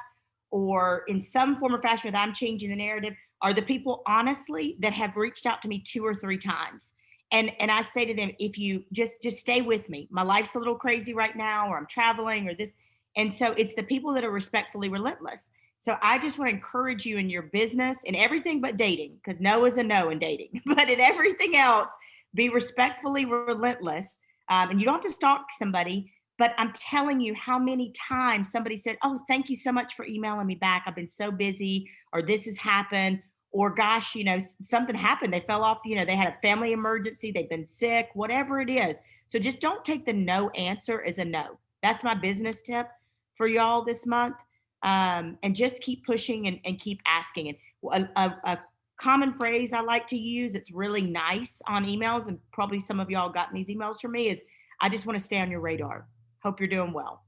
Speaker 1: or in some form or fashion that I'm changing the narrative, are the people, honestly, that have reached out to me 2 or 3 times. And I say to them, if you just stay with me, my life's a little crazy right now, or I'm traveling or this. And so it's the people that are respectfully relentless. So I just want to encourage you in your business and everything but dating, because no is a no in dating, but in everything else, be respectfully relentless. And you don't have to stalk somebody, but I'm telling you how many times somebody said, oh, thank you so much for emailing me back. I've been so busy, or this has happened. Or gosh, something happened. They fell off, they had a family emergency. They've been sick, whatever it is. So just don't take the no answer as a no. That's my business tip for y'all this month. And just keep pushing and keep asking. And a common phrase I like to use, it's really nice on emails, and probably some of y'all gotten these emails from me, is I just want to stay on your radar. Hope you're doing well.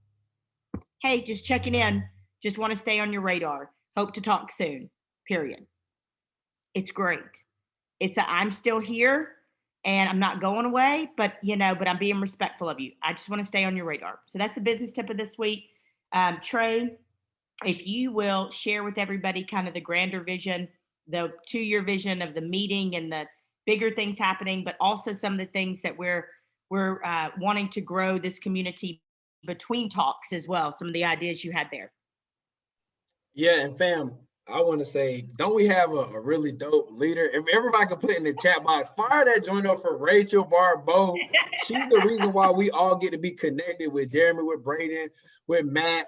Speaker 1: Hey, just checking in. Just want to stay on your radar. Hope to talk soon, period. It's great. I'm still here and I'm not going away, but I'm being respectful of you. I just want to stay on your radar. So that's the business tip of this week. Trey, if you will share with everybody kind of the grander vision, the 2-year vision of the meeting and the bigger things happening, but also some of the things that we're wanting to grow this community between talks as well. Some of the ideas you had there.
Speaker 3: Yeah, and fam, I want to say, don't we have a really dope leader? If everybody could put in the chat box, fire that joint up for Rachel Baribeau. She's the reason why we all get to be connected with Jeremy, with Breiden, with Matt,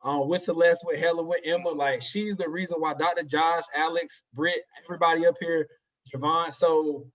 Speaker 3: with Celeste, with Helen, with Emma. Like, she's the reason why Dr. Josh, Alex, Britt, everybody up here, Javon. So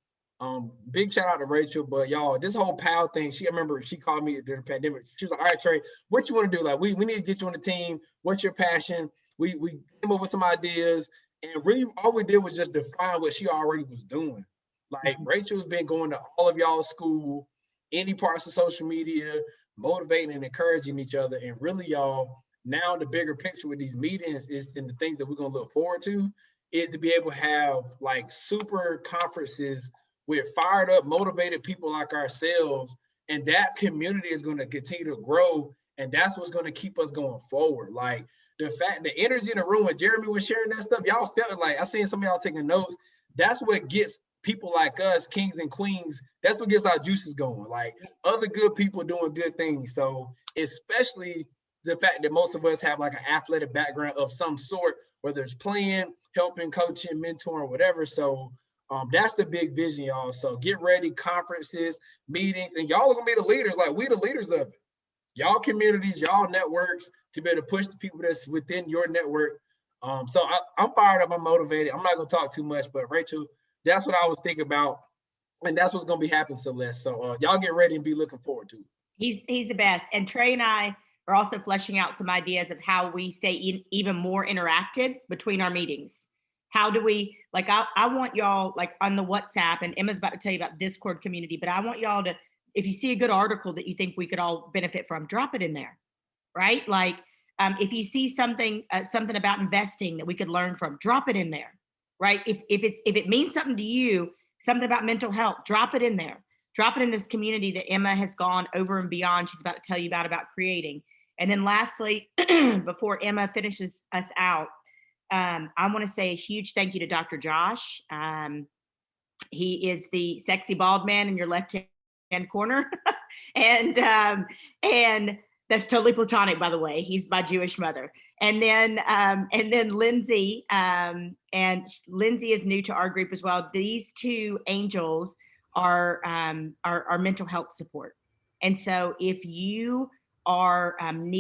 Speaker 3: big shout out to Rachel. But y'all, this whole PAL thing, I remember she called me during the pandemic. She was like, all right, Trey, what you want to do? Like, we need to get you on the team. What's your passion? We came up with some ideas, and really all we did was just define what she already was doing. Like, Rachel's been going to all of y'all's school, any parts of social media, motivating and encouraging each other. And really, y'all, now the bigger picture with these meetings is, and the things that we're going to look forward to, is to be able to have like super conferences with fired up, motivated people like ourselves. And that community is going to continue to grow. And that's what's going to keep us going forward. Like, the energy in the room when Jeremy was sharing that stuff, y'all felt it. Like, I seen some of y'all taking notes. That's what gets people like us, kings and queens, that's what gets our juices going. Like, other good people doing good things. So especially the fact that most of us have like an athletic background of some sort, whether it's playing, helping, coaching, mentoring, whatever. So that's the big vision, y'all. So get ready, conferences, meetings, and y'all are gonna be the leaders. Like, we the leaders of it. Y'all communities, y'all networks, to be able to push the people that's within your network. So I'm fired up, I'm motivated. I'm not gonna talk too much, but Rachel, that's what I was thinking about. And that's what's gonna be happening, Celeste. So y'all get ready and be looking forward to it.
Speaker 1: He's the best. And Trey and I are also fleshing out some ideas of how we stay even more interacted between our meetings. How do we, like, I want y'all, like, on the WhatsApp, and Emma's about to tell you about Discord community, but I want y'all to, if you see a good article that you think we could all benefit from, drop it in there, right? Like, if you see something about investing that we could learn from, drop it in there, right? If it means something to you, something about mental health, drop it in there. Drop it in this community that Emma has gone over and beyond. She's about to tell you about creating. And then lastly, before Emma finishes us out, I want to say a huge thank you to Dr. Josh. He is the sexy bald man in your left-hand corner. and that's totally platonic, by the way. He's my Jewish mother. And then Lindsay, and Lindsay is new to our group as well. These two angels are mental health support. And so if you are in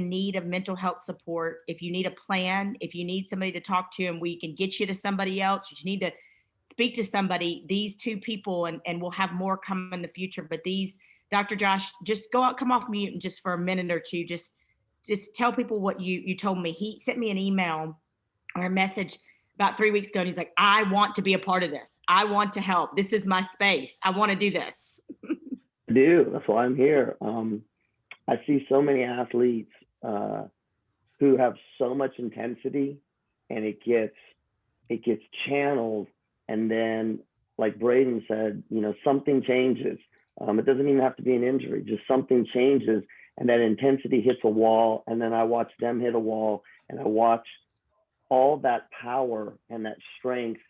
Speaker 1: need of mental health support, if you need a plan, if you need somebody to talk to and we can get you to somebody else, you need to speak to somebody, these two people, and we'll have more come in the future. But these, Dr. Josh, just come off mute and just for a minute or two, just tell people what you told me. He sent me an email or a message about 3 weeks ago, and he's like, I want to be a part of this. I want to help. This is my space. I want to do this.
Speaker 7: I do. That's why I'm here. I see so many athletes who have so much intensity, and it gets channeled. And then, like Breiden said, something changes. It doesn't even have to be an injury, just something changes, and that intensity hits a wall. And then I watch them hit a wall, and I watch all that power and that strength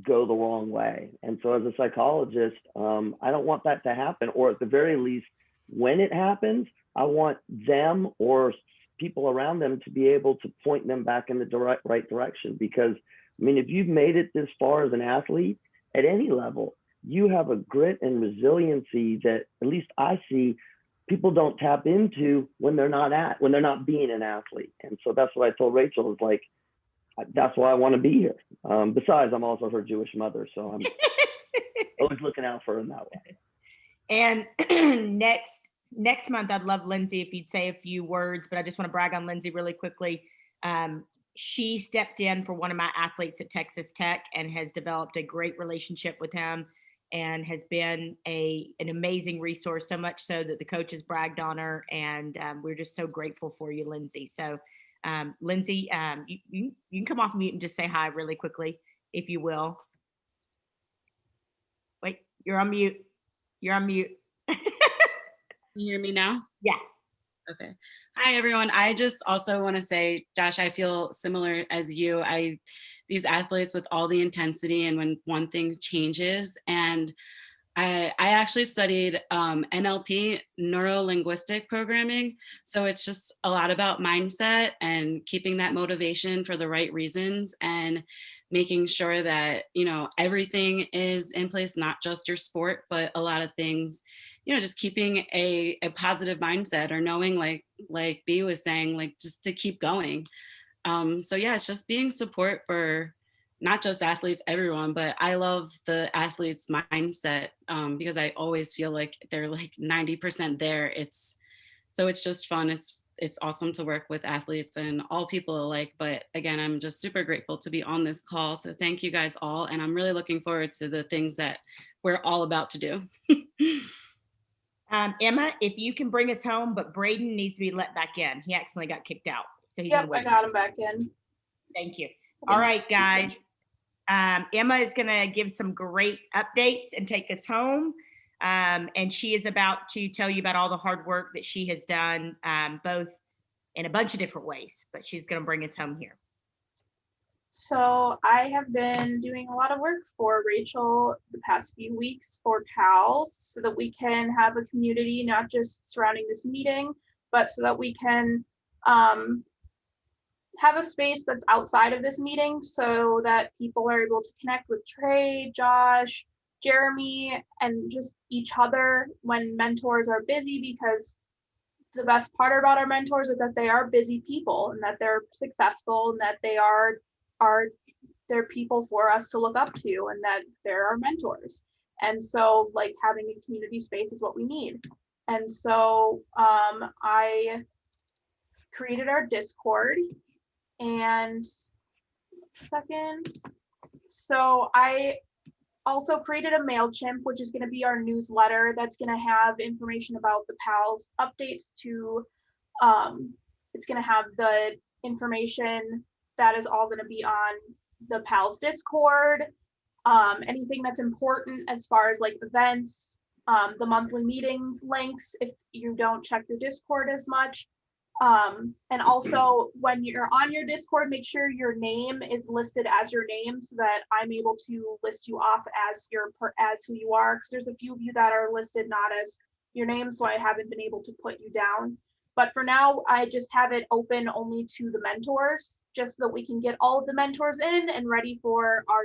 Speaker 7: go the wrong way. And so as a psychologist, I don't want that to happen, or at the very least, when it happens, I want them or people around them to be able to point them back in the right direction. Because, I mean, if you've made it this far as an athlete at any level, you have a grit and resiliency that at least I see people don't tap into when they're not being an athlete. And so that's what I told Rachel, is like, that's why I want to be here. Besides, I'm also her Jewish mother, so I'm always looking out for her in that way.
Speaker 1: And next month, I'd love Lindsay if you'd say a few words, but I just want to brag on Lindsay really quickly. She stepped in for one of my athletes at Texas Tech and has developed a great relationship with him and has been an amazing resource, so much so that the coaches bragged on her, and we're just so grateful for you, Lindsay. So Lindsay, you can come off mute and just say hi really quickly, if you will. Wait, you're on mute.
Speaker 8: Can you hear me now?
Speaker 1: Yeah.
Speaker 8: Okay. Hi, everyone. I just also want to say, Josh, I feel similar as you. These athletes with all the intensity, and when one thing changes, and I actually studied NLP, neuro-linguistic programming. So it's just a lot about mindset and keeping that motivation for the right reasons, and making sure that, everything is in place, not just your sport, but a lot of things, just keeping a positive mindset, or knowing, like B was saying, like, just to keep going. So yeah, it's just being support for not just athletes, everyone, but I love the athletes' mindset because I always feel like they're like 90% there. It's just fun. It's awesome to work with athletes and all people alike. But again, I'm just super grateful to be on this call. So thank you guys all. And I'm really looking forward to the things that we're all about to do.
Speaker 1: Emma, if you can bring us home, but Breiden needs to be let back in. He accidentally got kicked out. So he's
Speaker 9: I got him back in.
Speaker 1: Thank you. All right, guys. Emma is going to give some great updates and take us home. And she is about to tell you about all the hard work that she has done, both in a bunch of different ways, but she's going to bring us home here.
Speaker 9: So I have been doing a lot of work for Rachel the past few weeks for PALS, so that we can have a community, not just surrounding this meeting, but so that we can have a space that's outside of this meeting, so that people are able to connect with Trey, Josh, Jeremy, and just each other when mentors are busy, because the best part about our mentors is that they are busy people, and that they're successful, and that they're people for us to look up to, and that they're our mentors. And so, like, having a community space is what we need. And so I created our Discord, and so I also created a MailChimp, which is going to be our newsletter that's going to have information about the PALS updates to, it's going to have the information that is all going to be on the PALS Discord, anything that's important as far as like events, the monthly meetings links if you don't check your Discord as much. And also, when you're on your Discord, make sure your name is listed as your name, so that I'm able to list you off as who you are, because there's a few of you that are listed not as your name, so I haven't been able to put you down. But for now, I just have it open only to the mentors, just so that we can get all of the mentors in and ready for our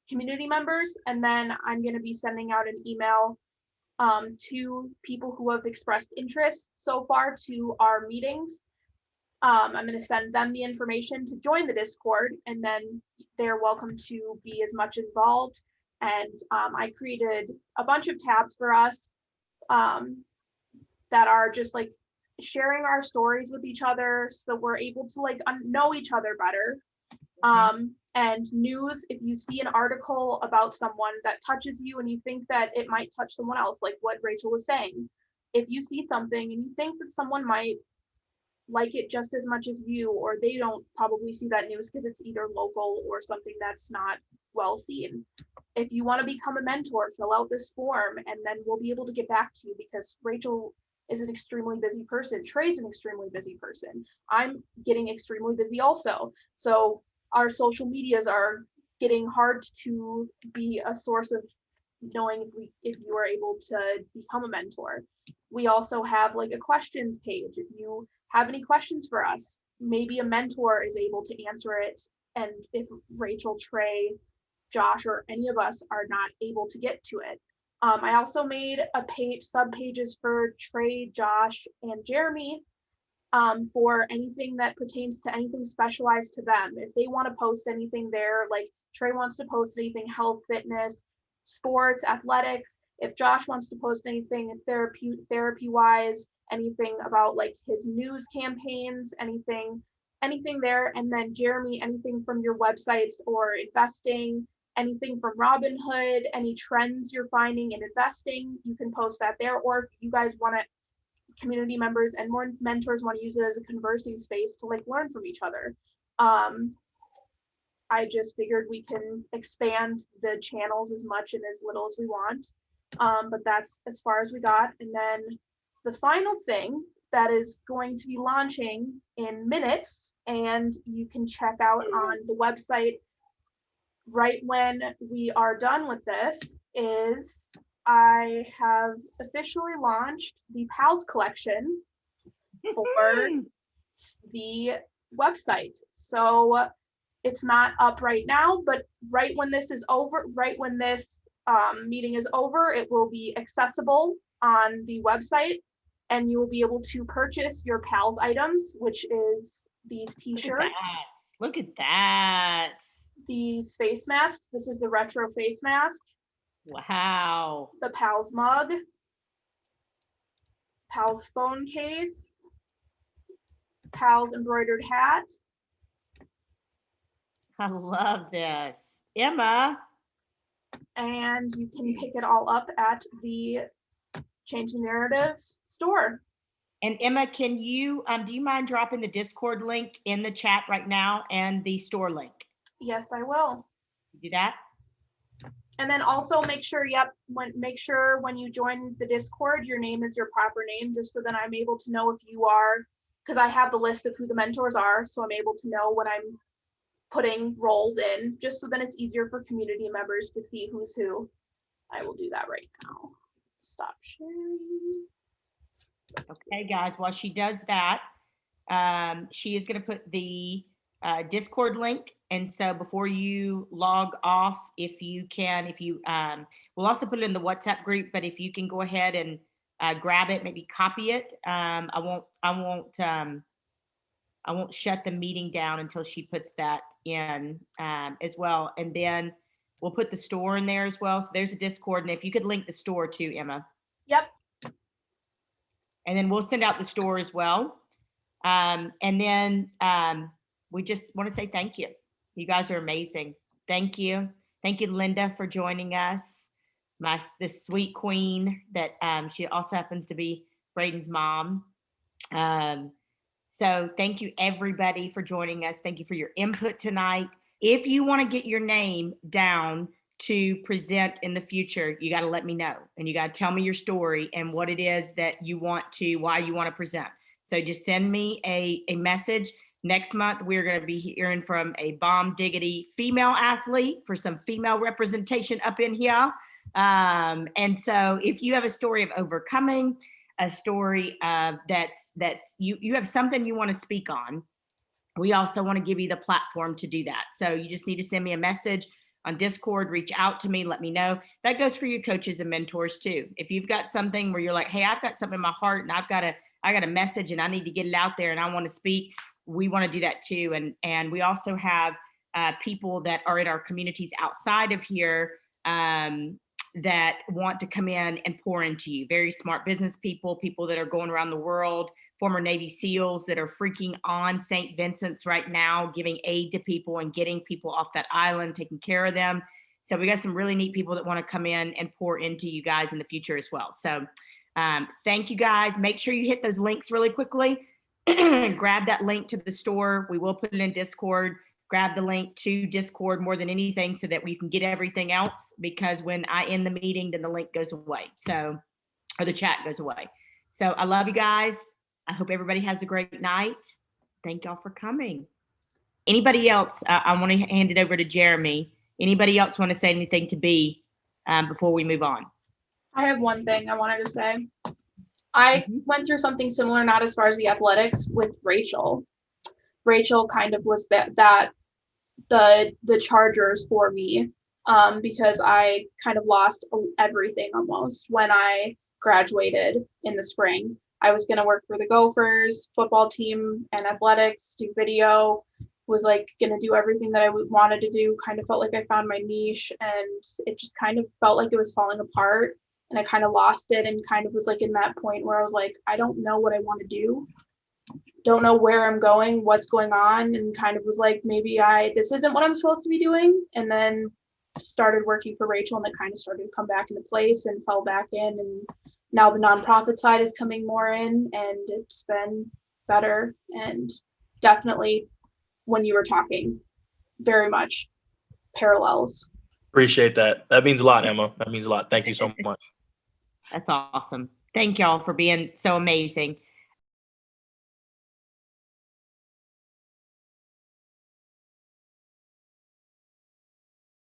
Speaker 9: community members. And then I'm going to be sending out an email to people who have expressed interest so far to our meetings. I'm going to send them the information to join the Discord, and then they're welcome to be as much involved. And I created a bunch of tabs for us that are just like sharing our stories with each other so that we're able to like know each other better. And news, if you see an article about someone that touches you and you think that it might touch someone else, like what Rachel was saying, if you see something and you think that someone might like it just as much as you, or they don't probably see that news because it's either local or something that's not well seen. If you want to become a mentor, fill out this form and then we'll be able to get back to you, because Rachel is an extremely busy person. Trey's an extremely busy person. I'm getting extremely busy also. So our social medias are getting hard to be a source of knowing if you are able to become a mentor. We also have like a questions page. If you have any questions for us, maybe a mentor is able to answer it. And if Rachel, Trey, Josh, or any of us are not able to get to it. I also made a page, sub pages for Trey, Josh, and Jeremy for anything that pertains to anything specialized to them. If they want to post anything there, like Trey wants to post anything health, fitness, sports, athletics. If Josh wants to post anything therapy wise, anything about like his news campaigns, anything there. And then Jeremy, anything from your websites or investing, anything from Robinhood, any trends you're finding in investing, you can post that there. Or if you guys want to, community members and more mentors want to use it as a conversing space to like learn from each other. I just figured we can expand the channels as much and as little as we want. But that's as far as we got. And then the final thing that is going to be launching in minutes, and you can check out on the website right when we are done with this, is I have officially launched the PALS collection for the website. So it's not up right now, but right when this is over, right when this meeting is over, it will be accessible on the website, and you will be able to purchase your PALS items, which is these t-shirts.
Speaker 1: Look at that.
Speaker 9: These face masks. This is the retro face mask.
Speaker 1: Wow.
Speaker 9: The PALS mug. PALS phone case. PALS embroidered hat.
Speaker 1: I love this. Emma.
Speaker 9: And you can pick it all up at the Change the Narrative store.
Speaker 1: And Emma, can you, do you mind dropping the Discord link in the chat right now and the store link?
Speaker 9: Yes, I will.
Speaker 1: Do that.
Speaker 9: And then also make sure, make sure when you join the Discord, your name is your proper name, just so that I'm able to know if you are, because I have the list of who the mentors are, so I'm able to know when I'm putting roles in, just so that it's easier for community members to see who's who. I will do that right now. Stop sharing.
Speaker 1: Okay, guys, while she does that, she is going to put the Discord link. And so before you log off, if you can, we'll also put it in the WhatsApp group, but if you can go ahead and grab it, maybe copy it. I won't shut the meeting down until she puts that in as well. And then we'll put the store in there as well. So there's a Discord. And if you could link the store too, Emma.
Speaker 9: Yep.
Speaker 1: And then we'll send out the store as well. And then we just want to say thank you. You guys are amazing. Thank you. Thank you, Linda, for joining us. This sweet queen that she also happens to be Braiden's mom. So thank you, everybody, for joining us. Thank you for your input tonight. If you want to get your name down to present in the future, you got to let me know. And you got to tell me your story and what it is that you want to, why you want to present. So just send me a message. Next month, we're going to be hearing from a bomb diggity female athlete for some female representation up in here. And so if you have a story of overcoming, a story that's you have something you want to speak on, we also want to give you the platform to do that. So you just need to send me a message on Discord, reach out to me, let me know. That goes for you coaches and mentors too. If you've got something where you're like, hey, I've got something in my heart and I got a message and I need to get it out there and I want to speak, we want to do that too. And we also have people that are in our communities outside of here that want to come in and pour into you. Very smart business people, people that are going around the world, former Navy SEALs that are freaking on St. Vincent's right now, giving aid to people and getting people off that island, taking care of them. So we got some really neat people that want to come in and pour into you guys in the future as well. So thank you guys. Make sure you hit those links really quickly. Grab that link to the store. We will put it in Discord. Grab the link to Discord more than anything so that we can get everything else, because when I end the meeting, then the link goes away. So, or the chat goes away. So I love you guys. I hope everybody has a great night. Thank y'all for coming. Anybody else? I want to hand it over to Jeremy. Anybody else want to say anything to B before we move on?
Speaker 9: I have one thing I wanted to say. I went through something similar, not as far as the athletics, with Rachel. Rachel kind of was the Chargers for me, because I kind of lost everything almost when I graduated in the spring. I was going to work for the Gophers football team and athletics, do video, was like going to do everything that I wanted to do, kind of felt like I found my niche, and it just kind of felt like it was falling apart, and I kind of lost it and kind of was like in that point where I was like, I don't know what I want to do. Don't know where I'm going, what's going on, and kind of was like, maybe this isn't what I'm supposed to be doing. And then started working for Rachel, and it kind of started to come back into place and fell back in. And now the nonprofit side is coming more in, and it's been better. And definitely when you were talking, very much parallels.
Speaker 2: Appreciate that. That means a lot, Emma. That means a lot. Thank you so much.
Speaker 1: That's awesome. Thank y'all for being so amazing.